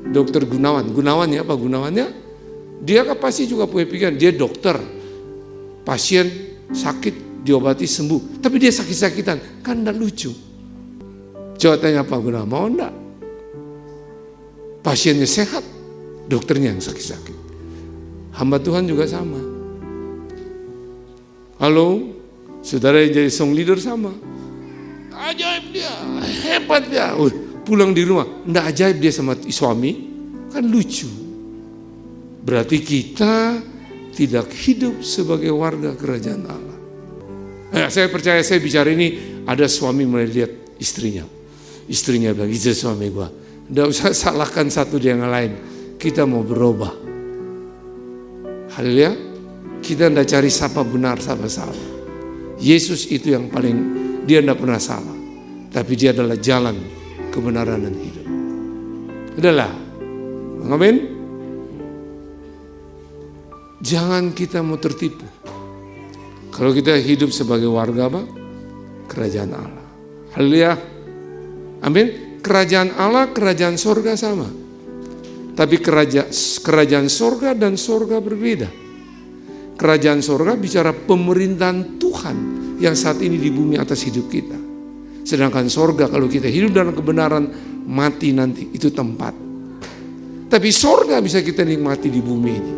Dokter Gunawan ya, Pak Gunawannya, dia kan pasti juga punya pikiran, dia dokter. Pasien sakit diobati sembuh, tapi dia sakit-sakitan, kan enggak lucu. Coba tanya Pak Gunawan, mau enggak? Pasiennya sehat, dokternya yang sakit-sakit. Hamba Tuhan juga sama. Halo, saudara yang jadi song leader sama. Ajaib dia, hebat dia. Pulang di rumah, enggak ajaib dia sama suami, kan lucu. Berarti kita tidak hidup sebagai warga kerajaan Allah. Saya percaya, saya bicara ini, ada suami mulai lihat istrinya. Istrinya bilang, itu suami gua. Enggak usah salahkan satu dengan lain. Kita mau berubah. Haleluya. Kita enggak cari siapa benar, siapa salah. Yesus itu yang paling, dia enggak pernah salah. Tapi dia adalah jalan kebenaran dan hidup. Adalah. Amin. Jangan kita mau tertipu. Kalau kita hidup sebagai warga apa? Kerajaan Allah. Haleluya. Amin. Kerajaan Allah, kerajaan sorga sama. Tapi kerajaan sorga dan sorga berbeda. Kerajaan sorga bicara pemerintahan Tuhan yang saat ini di bumi atas hidup kita. Sedangkan sorga kalau kita hidup dalam kebenaran, mati nanti, itu tempat. Tapi sorga bisa kita nikmati di bumi ini.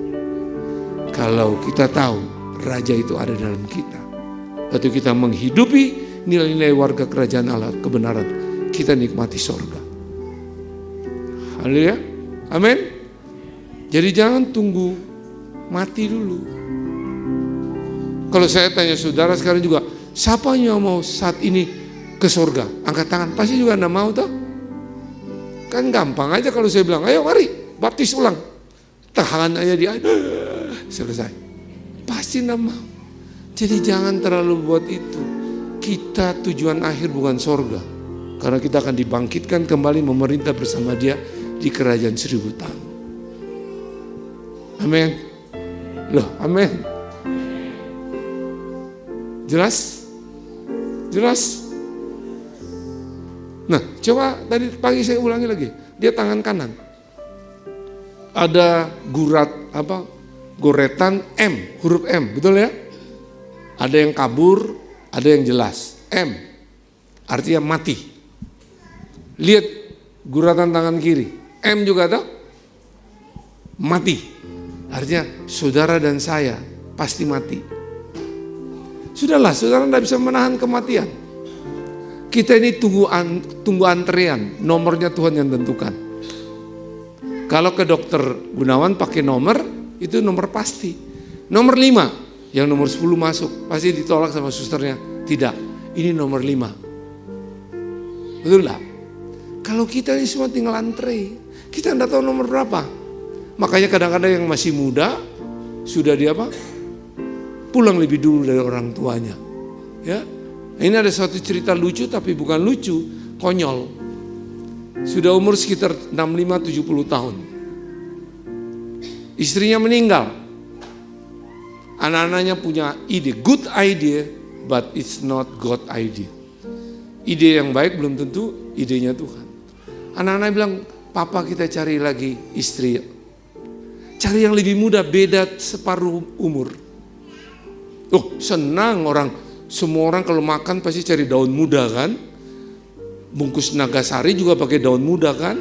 Kalau kita tahu Raja itu ada dalam kita. Waktu kita menghidupi nilai-nilai warga kerajaan Allah, kebenaran, kita nikmati sorga. Haleluya. Amin. Jadi jangan tunggu mati dulu. Kalau saya tanya saudara sekarang juga, siapa yang mau saat ini ke sorga? Angkat tangan. Pasti juga enggak mau toh. Kan gampang aja kalau saya bilang, ayo mari baptis ulang. Tahan aja di air. Selesai. Pasti enggak mau. Jadi jangan terlalu buat itu. Kita tujuan akhir bukan sorga. Karena kita akan dibangkitkan kembali memerintah bersama dia di kerajaan 1000 tahun. Amin. Loh, amin. Jelas? Jelas? Nah, coba tadi pagi saya ulangi lagi. Dia tangan kanan. Ada goretan M, huruf M, betul ya? Ada yang kabur, ada yang jelas. M, artinya mati. Lihat guratan tangan kiri. M juga ada, mati. Artinya saudara dan saya pasti mati. Sudahlah, saudara tidak bisa menahan kematian. Kita ini tunggu antrean, nomornya Tuhan yang tentukan. Kalau ke dokter Gunawan pakai nomor, itu nomor pasti. Nomor 5, yang nomor 10 masuk, pasti ditolak sama susternya. Tidak, ini nomor 5. Betul tak? Kalau kita ini semua tinggal antre, kita tidak tahu nomor berapa. Makanya kadang-kadang yang masih muda, sudah pulang lebih dulu dari orang tuanya. Ya. Ini ada suatu cerita lucu tapi bukan lucu, konyol. Sudah umur sekitar 65-70 tahun. Istrinya meninggal. Anak-anaknya punya ide, good idea, but it's not God idea. Ide yang baik belum tentu idenya Tuhan. Anak-anak bilang, papa kita cari lagi istri. Cari yang lebih muda, beda separuh umur. Oh, senang orang. Semua orang kalau makan pasti cari daun muda kan. Bungkus Nagasari juga pakai daun muda kan.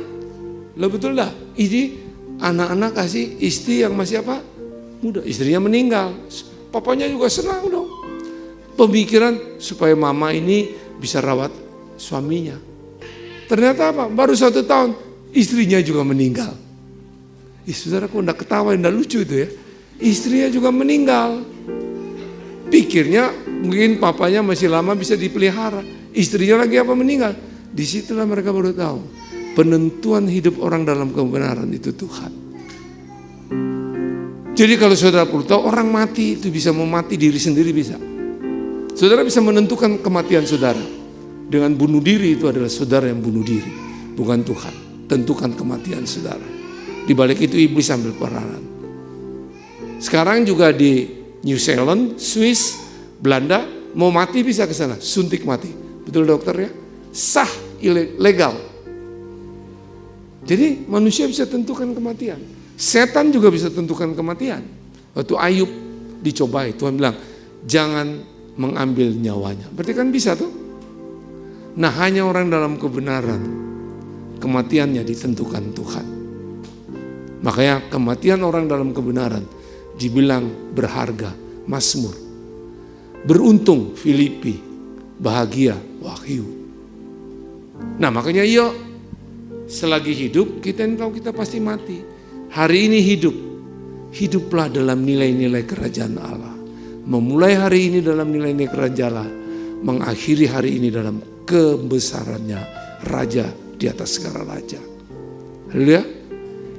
Lah betul dah. Ini anak-anak kasih istri yang masih muda. Istrinya meninggal. Papanya juga senang dong. Pemikiran supaya mama ini bisa rawat suaminya. Ternyata baru 1 tahun istrinya juga meninggal. Saudara kok enggak ketawa, enggak lucu itu ya. Istrinya juga meninggal. Pikirnya mungkin papanya masih lama bisa dipelihara. Istrinya lagi meninggal. Disitulah mereka baru tahu. Penentuan hidup orang dalam kebenaran itu Tuhan. Jadi kalau saudara perlu tahu, orang mati itu bisa memati diri sendiri bisa. Saudara bisa menentukan kematian saudara. Dengan bunuh diri itu adalah saudara yang bunuh diri. Bukan Tuhan. Tentukan kematian saudara. Di balik itu iblis ambil peranan. Sekarang juga di New Zealand, Swiss, Belanda, mau mati bisa ke sana, suntik mati. Betul dokter ya? Sah, legal. Jadi manusia bisa tentukan kematian. Setan juga bisa tentukan kematian. Waktu Ayub dicobai, Tuhan bilang, jangan mengambil nyawanya. Berarti kan bisa tuh. Nah hanya orang dalam kebenaran, kematiannya ditentukan Tuhan. Makanya kematian orang dalam kebenaran dibilang berharga, Mazmur. Beruntung Filipi, bahagia Wahyu. Nah makanya yuk, selagi hidup kita tahu kita pasti mati. Hari ini hiduplah dalam nilai-nilai kerajaan Allah. Memulai hari ini dalam nilai-nilai kerajaan Allah, mengakhiri hari ini dalam kebesarannya Raja di atas segala raja. Haleluya.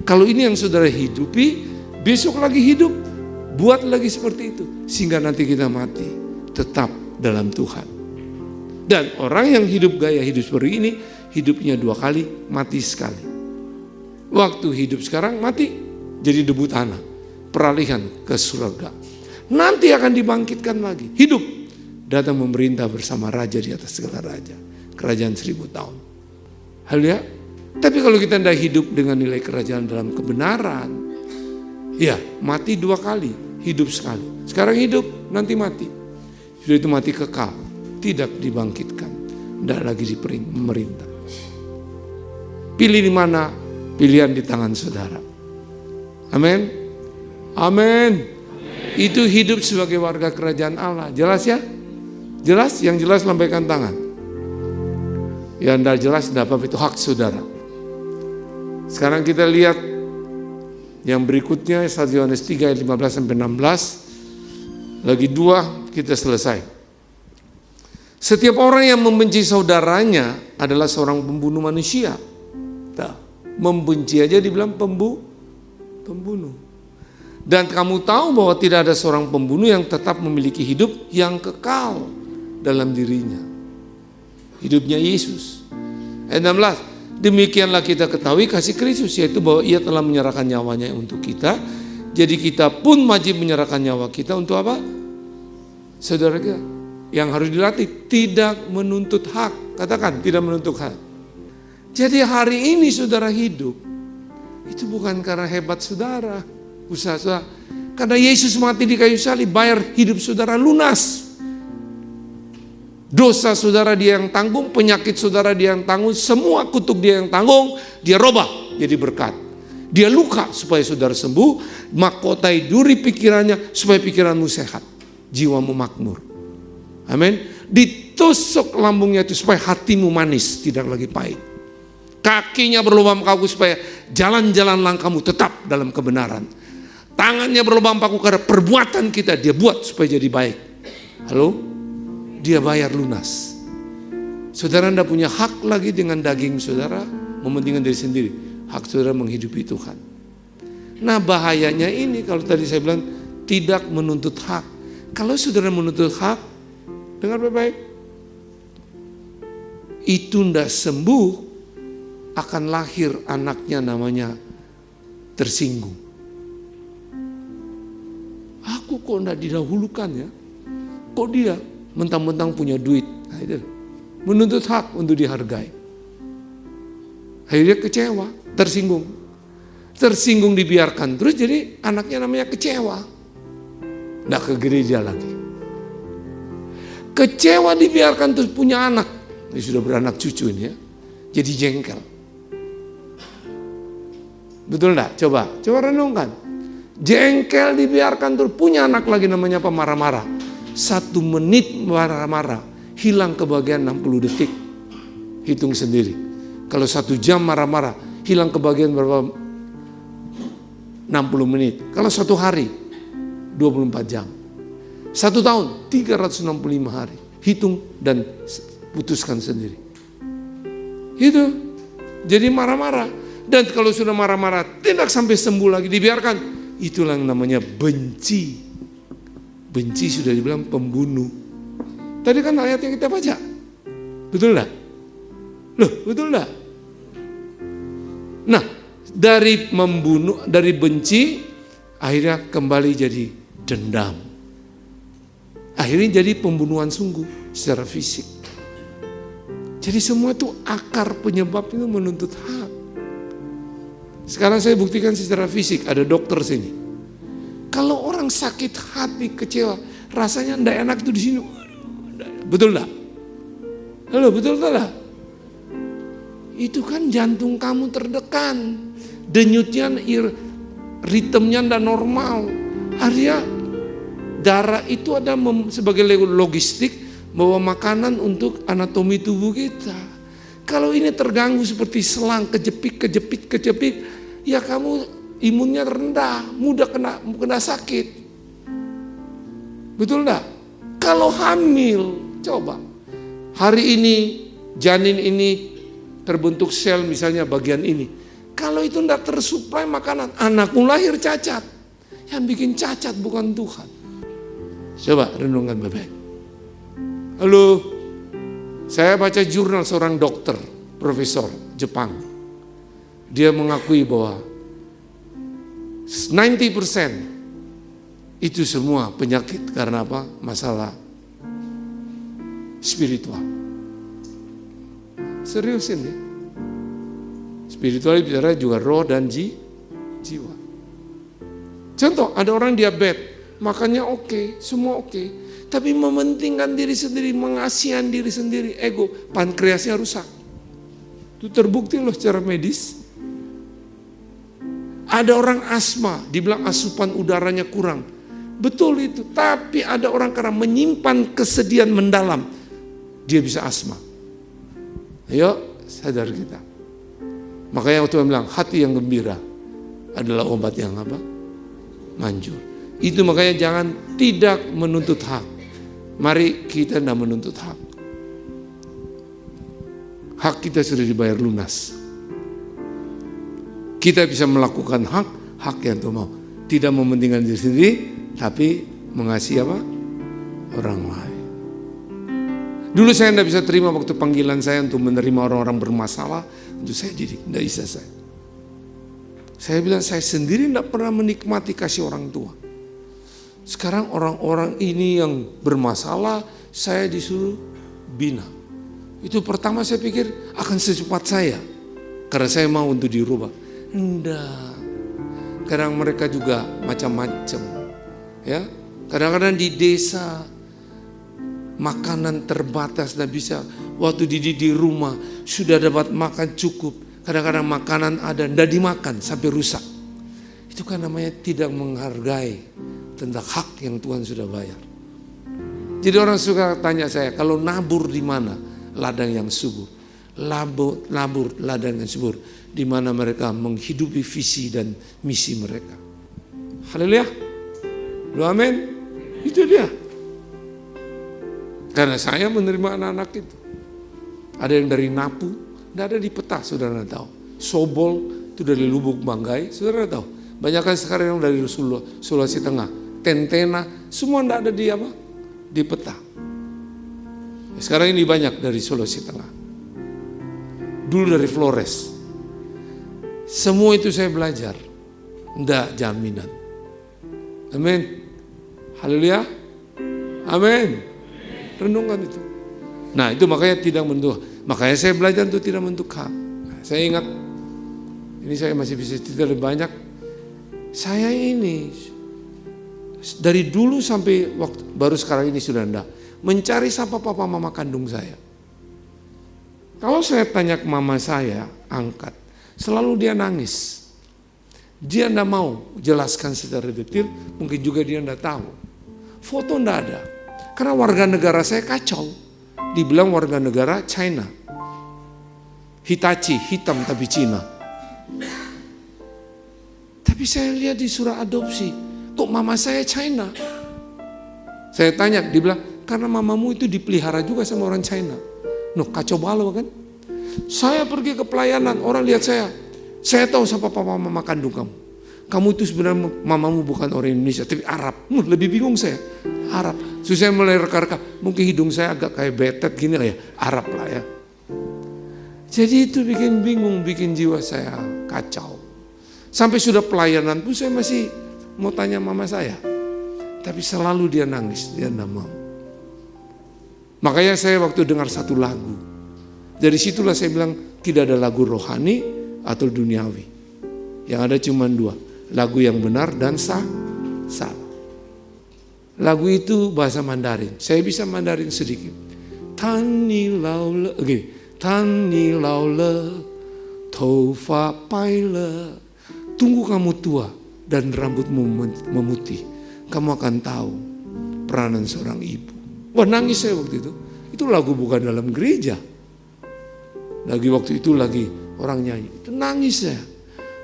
Kalau ini yang saudara hidupi, besok lagi hidup, buat lagi seperti itu. Sehingga nanti kita mati, tetap dalam Tuhan. Dan orang yang hidup gaya hidup seperti ini, hidupnya 2 kali, mati sekali. Waktu hidup sekarang mati, jadi debu tanah. Peralihan ke surga. Nanti akan dibangkitkan lagi, hidup. Datang memerintah bersama Raja di atas segala raja. Kerajaan 1000 tahun. Haleluya. Tapi kalau kita tidak hidup dengan nilai kerajaan dalam kebenaran, ya mati 2 kali, hidup sekali. Sekarang hidup, nanti mati. Sudah itu mati kekal, tidak dibangkitkan, tidak lagi memerintah. Pilih di mana, pilihan di tangan saudara. Amin. Amin. Itu hidup sebagai warga kerajaan Allah. Jelas ya? Jelas? Yang jelas lambaikan tangan. Yang tidak jelas tidak apa-apa, itu hak saudara. Sekarang kita lihat yang berikutnya 1 Yohanes 3 ayat 15-16. Lagi 2 kita selesai. Setiap orang yang membenci saudaranya adalah seorang pembunuh manusia. Nah, membenci aja dibilang pembunuh. Dan kamu tahu bahwa tidak ada seorang pembunuh yang tetap memiliki hidup yang kekal dalam dirinya. Hidupnya Yesus. Ayat 16. Demikianlah kita ketahui kasih Kristus, yaitu bahwa ia telah menyerahkan nyawanya untuk kita. Jadi kita pun wajib menyerahkan nyawa kita untuk apa? Saudara kita. Yang harus dilatih, tidak menuntut hak. Katakan, tidak menuntut hak. Jadi hari ini saudara hidup, itu bukan karena hebat saudara, usaha saudara. Karena Yesus mati di kayu salib, bayar hidup saudara lunas. Dosa saudara dia yang tanggung, penyakit saudara dia yang tanggung, semua kutuk dia yang tanggung, dia robah jadi berkat. Dia luka supaya saudara sembuh, mahkotai duri pikirannya supaya pikiranmu sehat, jiwamu makmur. Amin. Ditusuk lambungnya itu supaya hatimu manis, tidak lagi pahit. Kakinya berlubang paku supaya jalan-jalan langkahmu tetap dalam kebenaran. Tangannya berlubang paku karena perbuatan kita dia buat supaya jadi baik. Halo? Dia bayar lunas. Saudara tidak punya hak lagi dengan daging saudara, mementingkan diri sendiri. Hak saudara menghidupi Tuhan. Nah bahayanya ini kalau tadi saya bilang tidak menuntut hak. Kalau saudara menuntut hak, dengar baik-baik, itu tidak sembuh, akan lahir anaknya namanya tersinggung. Aku kok tidak didahulukan ya? Kok dia mentang-mentang punya duit? Nah, itu. Menuntut hak untuk dihargai. Akhirnya kecewa, tersinggung. Tersinggung dibiarkan. Terus jadi anaknya namanya kecewa. Tidak ke gereja lagi. Kecewa dibiarkan terus punya anak. Ini sudah beranak cucu ini ya. Jadi jengkel. Betul enggak? Coba renungkan. Jengkel dibiarkan terus punya anak lagi namanya apa? Marah-marah. 1 menit marah-marah, hilang kebahagiaan 60 detik. Hitung sendiri. Kalau 1 jam marah-marah, hilang kebahagiaan berapa? 60 menit. Kalau 1 hari, 24 jam. 1 tahun, 365 hari. Hitung dan putuskan sendiri. Itu. Jadi marah-marah. Dan kalau sudah marah-marah, tidak sampai sembuh lagi, dibiarkan. Itulah yang namanya benci. Benci sudah dibilang pembunuh. Tadi kan ayat yang kita baca. Betul enggak? Loh, betul enggak? Nah, dari membunuh, dari benci, akhirnya kembali jadi dendam. Akhirnya jadi pembunuhan sungguh secara fisik. Jadi semua itu akar penyebab itu menuntut hak. Sekarang saya buktikan secara fisik, ada dokter sini. Kalau orang sakit hati, kecewa, rasanya tidak enak itu di sini. Betul enggak? Halo, betul enggak? Itu kan jantung kamu tertekan, denyutnya, ritmenya tidak normal. Artinya darah itu ada sebagai logistik bawa makanan untuk anatomi tubuh kita. Kalau ini terganggu seperti selang, kejepit, ya kamu imunnya rendah, mudah kena sakit. Betul enggak? Kalau hamil, coba. Hari ini janin ini terbentuk sel misalnya bagian ini. Kalau itu enggak tersuplai makanan, anakmu lahir cacat. Yang bikin cacat bukan Tuhan. Coba renungkan baik-baik. Halo, saya baca jurnal seorang dokter, profesor Jepang. Dia mengakui bahwa 90% itu semua penyakit karena apa? Masalah spiritual. Serius ini. Spiritual bicara juga roh dan jiwa. Contoh, ada orang diabetes, makannya oke, semua oke. Tapi mementingkan diri sendiri, mengasihan diri sendiri, ego, pankreasnya rusak. Itu terbukti loh secara medis. Ada orang asma, dibilang asupan udaranya kurang. Betul itu, tapi ada orang karena menyimpan kesedihan mendalam, dia bisa asma. Ayo sadar kita. Makanya Tuhan bilang hati yang gembira adalah obat yang apa? Manjur. Itu makanya jangan tidak menuntut hak. Mari kita tidak menuntut hak. Hak kita sudah dibayar lunas. Kita bisa melakukan hak yang Tuhan mau. Tidak mementingkan diri sendiri, tapi mengasihi apa? Orang lain. Dulu saya tidak bisa terima waktu panggilan saya untuk menerima orang-orang bermasalah, untuk saya didik, tidak bisa saya. Saya bilang saya sendiri tidak pernah menikmati kasih orang tua. Sekarang orang-orang ini yang bermasalah, saya disuruh bina. Itu pertama saya pikir akan secepat saya, karena saya mau untuk dirubah. Enggak. Kadang mereka juga macam-macam. Ya, kadang-kadang di desa makanan terbatas, dan bisa waktu di rumah sudah dapat makan cukup. Kadang-kadang makanan ada, tidak dimakan sampai rusak. Itu kan namanya tidak menghargai tentang hak yang Tuhan sudah bayar. Jadi orang suka tanya saya, kalau nabur di mana ladang yang subur? Nabur ladang yang subur, di mana mereka menghidupi visi dan misi mereka. Haleluya. Amin. Itu dia. Karena saya menerima anak-anak itu. Ada yang dari Napu, tidak ada di peta, saudara tahu. Sobol itu dari Lubuk Banggai, saudara tahu. Banyak kan sekarang yang dari Sulawesi Tengah, Tentena, semua tidak ada di apa? Di peta. Sekarang ini banyak dari Sulawesi Tengah. Dulu dari Flores. Semua itu saya belajar. Tidak jaminan. Amin. Haleluya. Amin. Renungkan itu. Nah itu makanya tidak menentukan. Makanya saya belajar untuk tidak menentukan. Nah, saya ingat, ini saya masih bisa cerita lebih banyak. Saya ini dari dulu sampai waktu baru sekarang ini sudah enggak mencari siapa papa mama kandung saya. Kalau saya tanya ke mama saya, angkat, selalu dia nangis. Dia enggak mau jelaskan secara detail, mungkin juga dia enggak tahu. Foto enggak ada. Karena warga negara saya kacau. Dibilang warga negara China. Hitachi, hitam tapi Cina. Tapi saya lihat di surat adopsi, kok mama saya China? Saya tanya, dia bilang, karena mamamu itu dipelihara juga sama orang China. Kacau balau kan? Saya pergi ke pelayanan, orang lihat saya tahu siapa papa mama kandung kamu. Kamu itu sebenarnya mamamu bukan orang Indonesia, tapi Arab. Lebih bingung saya, Arab. So saya mulai reka-reka, mungkin hidung saya agak kayak betet gini lah ya, Arab lah ya. Jadi itu bikin bingung, bikin jiwa saya kacau. Sampai sudah pelayanan pun saya masih mau tanya mama saya. Tapi selalu dia nangis, dia tidak mau. Makanya saya waktu dengar satu lagu, dari situlah saya bilang tidak ada lagu rohani atau duniawi. Yang ada cuma dua, lagu yang benar dan salah. Lagu itu bahasa Mandarin, saya bisa Mandarin sedikit. Tani laule, Tani laule, Tofa paile. Tunggu kamu tua dan rambutmu memutih, kamu akan tahu peranan seorang ibu. Wah, nangis saya waktu itu. Itu lagu bukan dalam gereja. Lagi waktu itu lagi orang nyanyi. Itu nangis saya.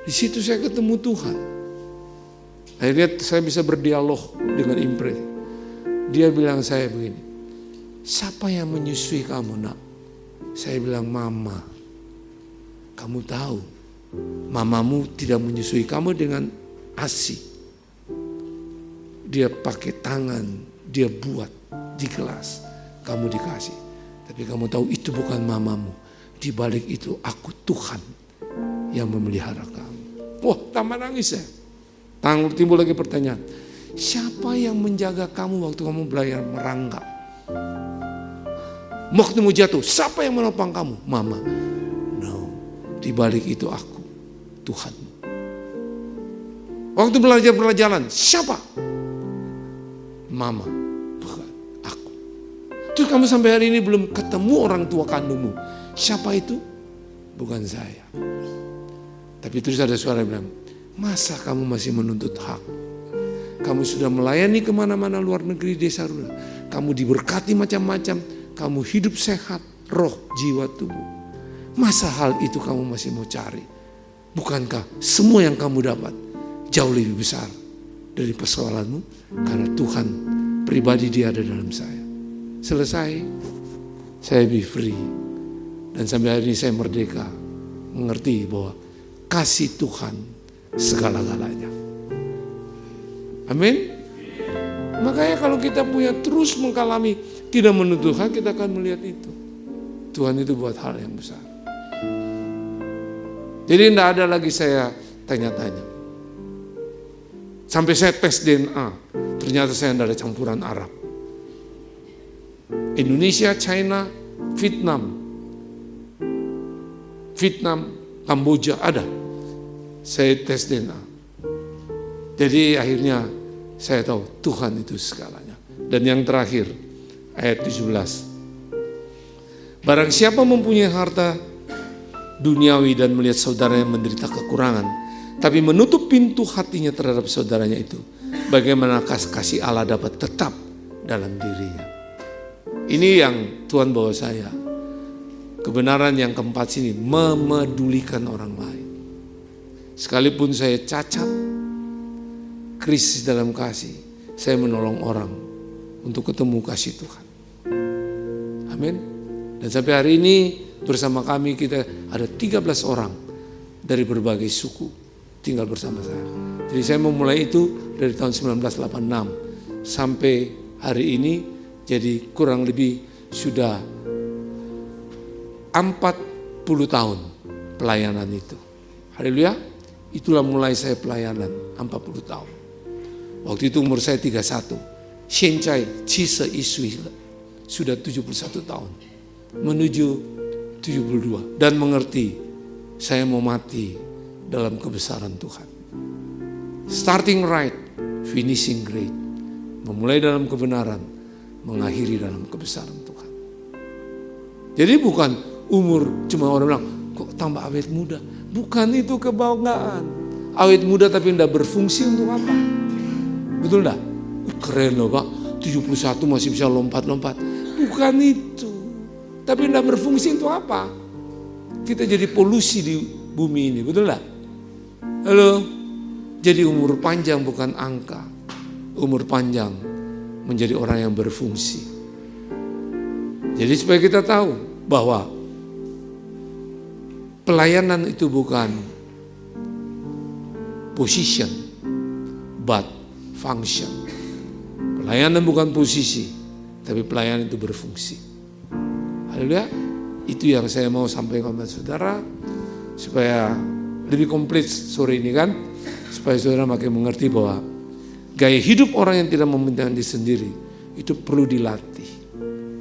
Di situ saya ketemu Tuhan. Akhirnya saya bisa berdialog dengan Impre. Dia bilang saya begini, siapa yang menyusui kamu nak? Saya bilang mama. Kamu tahu, mamamu tidak menyusui kamu dengan ASI. Dia pakai tangan, dia buat di gelas, kamu dikasih. Tapi kamu tahu itu bukan mamamu. Di balik itu aku Tuhan yang memelihara kamu. Wah, tambah nangis ya. Timbul lagi pertanyaan, siapa yang menjaga kamu waktu kamu belajar merangkak? Waktu mau jatuh, siapa yang menopang kamu? Mama. No, di balik itu aku, Tuhan. Waktu belajar berjalan, siapa? Mama, bukan aku. Terus kamu sampai hari ini belum ketemu orang tua kandungmu. Siapa itu? Bukan saya. Tapi terus ada suara yang bilang, masa kamu masih menuntut hak? Kamu sudah melayani kemana-mana luar negeri, desa rural. Kamu diberkati macam-macam. Kamu hidup sehat, roh, jiwa, tubuh. Masa hal itu kamu masih mau cari? Bukankah semua yang kamu dapat jauh lebih besar dari persoalanmu? Karena Tuhan pribadi dia ada dalam saya. Selesai, saya be free. Dan sampai hari ini saya merdeka. Mengerti bahwa kasih Tuhan segala-galanya. Amin. Makanya kalau kita punya terus mengalami tidak menuntut hak, kita akan melihat itu. Tuhan itu buat hal yang besar. Jadi tidak ada lagi saya tanya-tanya. Sampai saya tes DNA, ternyata saya tidak ada campuran Arab. Indonesia, China, Vietnam, Kamboja ada. Saya tes DNA. Jadi akhirnya saya tahu Tuhan itu segalanya. Dan yang terakhir, ayat 17. Barang siapa mempunyai harta duniawi dan melihat saudaranya menderita kekurangan, tapi menutup pintu hatinya terhadap saudaranya itu, bagaimana kasih Allah dapat tetap dalam dirinya? Ini yang Tuhan bawa saya. Kebenaran yang keempat sini, memedulikan orang lain. Sekalipun saya cacat, krisis dalam kasih, saya menolong orang untuk ketemu kasih Tuhan. Amin. Dan sampai hari ini bersama kami kita ada 13 orang dari berbagai suku tinggal bersama saya. Jadi saya memulai itu dari tahun 1986 sampai hari ini, jadi kurang lebih sudah 40 tahun pelayanan itu. Haleluya. Itulah mulai saya pelayanan 40 tahun. Waktu itu umur saya 31. Sencai Cisa Isui sudah 71 tahun. Menuju 72. Dan mengerti saya mau mati dalam kebesaran Tuhan. Starting right, finishing great. Memulai dalam kebenaran, mengakhiri dalam kebesaran Tuhan. Jadi bukan umur, cuma orang bilang, kok tambah awet muda? Bukan itu kebanggaan. Awet muda tapi tidak berfungsi untuk apa? Betul enggak? Keren loh Pak, 71 masih bisa lompat-lompat. Bukan itu. Tapi tidak berfungsi untuk apa? Kita jadi polusi di bumi ini, betul enggak? Halo? Jadi umur panjang bukan angka. Umur panjang menjadi orang yang berfungsi. Jadi supaya kita tahu bahwa pelayanan itu bukan position, but function. Pelayanan bukan posisi, tapi pelayanan itu berfungsi. Haleluya. Itu yang saya mau sampaikan kepada saudara, supaya lebih komplit sore ini kan, supaya saudara makin mengerti bahwa gaya hidup orang yang tidak mementingkan diri sendiri itu perlu dilatih.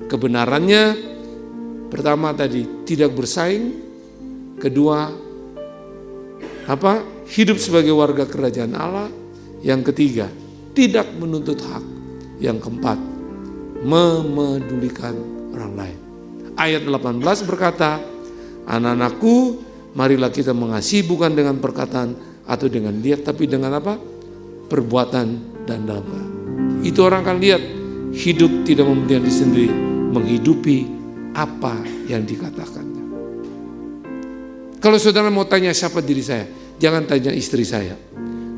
Kebenarannya pertama tadi tidak bersaing. Kedua, hidup sebagai warga kerajaan Allah. Yang ketiga, tidak menuntut hak. Yang keempat, memedulikan orang lain. Ayat 18 berkata, anak-anakku, marilah kita mengasihi bukan dengan perkataan atau dengan lihat, tapi dengan apa? Perbuatan dan dalam. Itu orang akan lihat hidup tidak mementingkan diri sendiri, menghidupi apa yang dikatakannya. Kalau saudara mau tanya siapa diri saya, jangan tanya istri saya.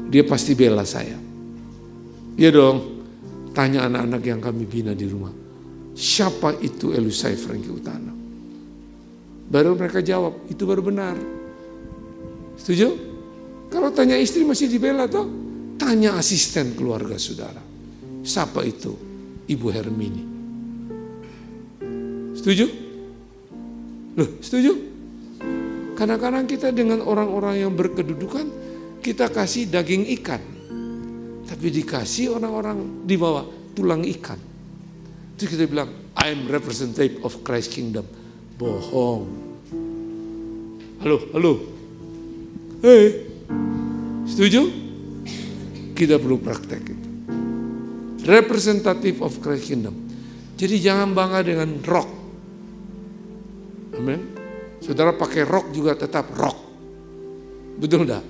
Dia pasti bela saya. Ya dong, tanya anak-anak yang kami bina di rumah. Siapa itu Elusai Franky Utana? Baru mereka jawab, itu baru benar. Setuju? Kalau tanya istri masih dibela toh, tanya asisten keluarga saudara. Siapa itu? Ibu Hermini. Setuju? Loh, setuju? Kadang-kadang kita dengan orang-orang yang berkedudukan, kita kasih daging ikan. Tapi dikasih orang-orang di bawah tulang ikan. Terus kita bilang, I'm representative of Christ Kingdom. Bohong. Halo. Hei, setuju? Kita perlu praktek itu. Representative of Christ Kingdom. Jadi jangan bangga dengan rok. Amin. Saudara pakai rok juga tetap rok. Betul enggak?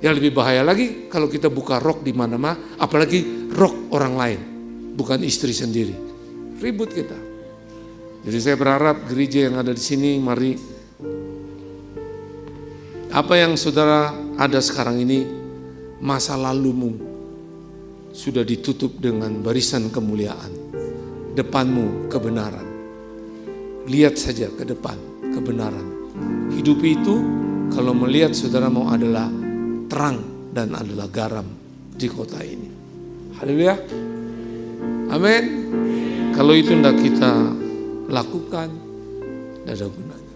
Yang lebih bahaya lagi kalau kita buka rok di mana-mana, apalagi rok orang lain, bukan istri sendiri. Ribut kita. Jadi saya berharap gereja yang ada di sini, mari apa yang saudara ada sekarang ini, masa lalumu sudah ditutup dengan barisan kemuliaan. Depanmu kebenaran. Lihat saja ke depan kebenaran. Hidup itu kalau melihat saudara mau adalah terang dan adalah garam di kota ini. Haleluya. Amin. Kalau itu tidak kita lakukan, tidak ada gunanya.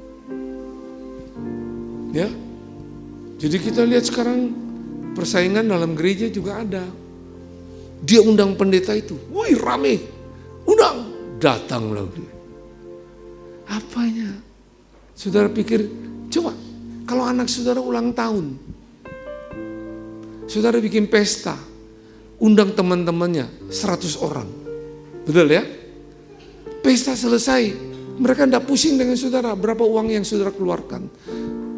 Ya. Jadi kita lihat sekarang persaingan dalam gereja juga ada. Dia undang pendeta itu, wih rame. Undang, datanglah dia. Apanya? Saudara pikir, coba kalau anak saudara ulang tahun, saudara bikin pesta, undang teman-temannya 100 orang. Betul ya? Pesta selesai, mereka tidak pusing dengan saudara berapa uang yang saudara keluarkan.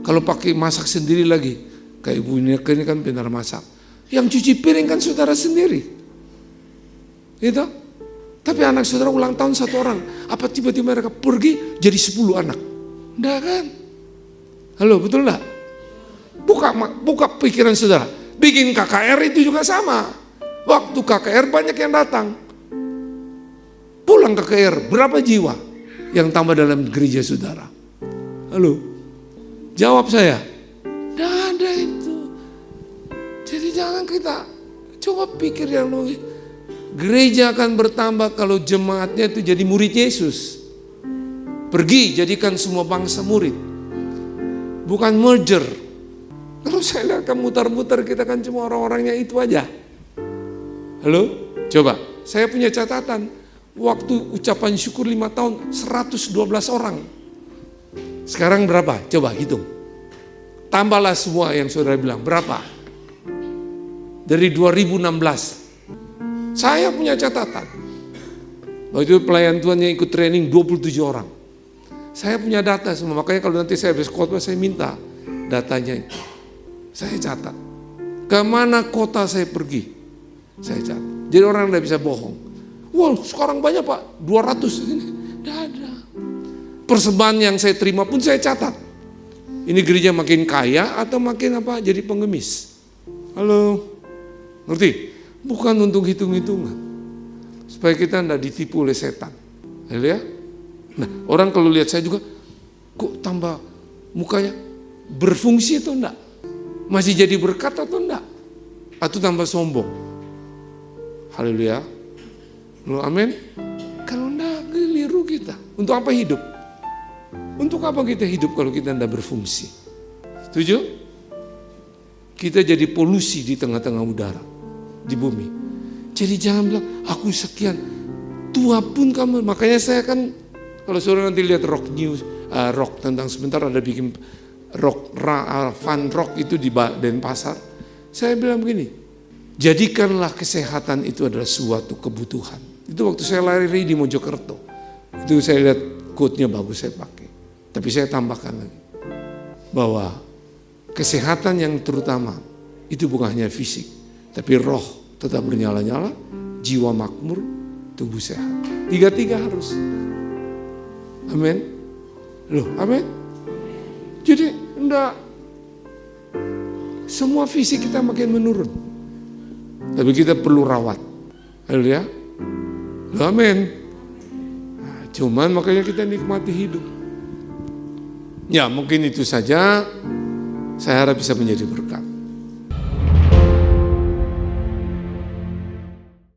Kalau pakai masak sendiri lagi, kayak ibu ini kan benar masak. Yang cuci piring kan saudara sendiri. Gitu? Tapi anak saudara ulang tahun 1 orang, apa tiba-tiba mereka pergi jadi 10 anak? Enggak kan? Halo, betul enggak? Buka pikiran saudara. Bikin KKR itu juga sama. Waktu KKR banyak yang datang. Pulang KKR, berapa jiwa yang tambah dalam gereja saudara? Halo? Jawab saya. Enggak ada itu. Jadi jangan kita coba pikir yang logis. Gereja akan bertambah kalau jemaatnya itu jadi murid Yesus. Pergi jadikan semua bangsa murid. Bukan merger. Kalau saya lihat kan mutar-mutar kita kan cuma orang-orangnya itu aja. Halo? Coba, saya punya catatan. Waktu ucapan syukur 5 tahun, 112 orang. Sekarang berapa? Coba hitung. Tambahlah semua yang saudara bilang, berapa? Dari 2016. Saya punya catatan. Waktu itu pelayan Tuhan yang ikut training 27 orang. Saya punya data semua, makanya kalau nanti saya habis khotbah saya minta datanya itu. Saya catat. Kemana kota saya pergi? Saya catat. Jadi orang tidak bisa bohong. Wah sekarang banyak Pak, 200 ini. Tidak ada. Persembahan yang saya terima pun saya catat. Ini gereja makin kaya atau makin apa? Jadi pengemis. Halo, ngerti? Bukan untuk hitung-hitungan. Supaya kita tidak ditipu oleh setan. Ya? Nah orang kalau lihat saya juga, kok tambah mukanya berfungsi atau enggak? Masih jadi berkat atau enggak? Atau tambah sombong? Haleluya. Loh, amin. Kalau enggak, keliru kita. Untuk apa hidup? Untuk apa kita hidup kalau kita enggak berfungsi? Setuju? Kita jadi polusi di tengah-tengah udara, di bumi. Jadi jangan bilang, aku sekian. Tua pun kamu. Makanya saya kan, kalau saudara nanti lihat rock news, rock tentang sebentar ada bikin rock, fun rock itu di Denpasar. Saya bilang begini, jadikanlah kesehatan itu adalah suatu kebutuhan. Itu waktu saya lari di Mojokerto. Itu saya lihat quote-nya bagus saya pakai. Tapi saya tambahkan lagi. Bahwa kesehatan yang terutama itu bukan hanya fisik. Tapi roh tetap bernyala-nyala, jiwa makmur, tubuh sehat. Tiga-tiga harus. Amin. Loh, amin. Jadi enggak. Semua fisik kita makin menurun. Tapi kita perlu rawat. Haleluya. Amin. Nah, cuman makanya kita nikmati hidup. Ya mungkin itu saja. Saya harap bisa menjadi berkat.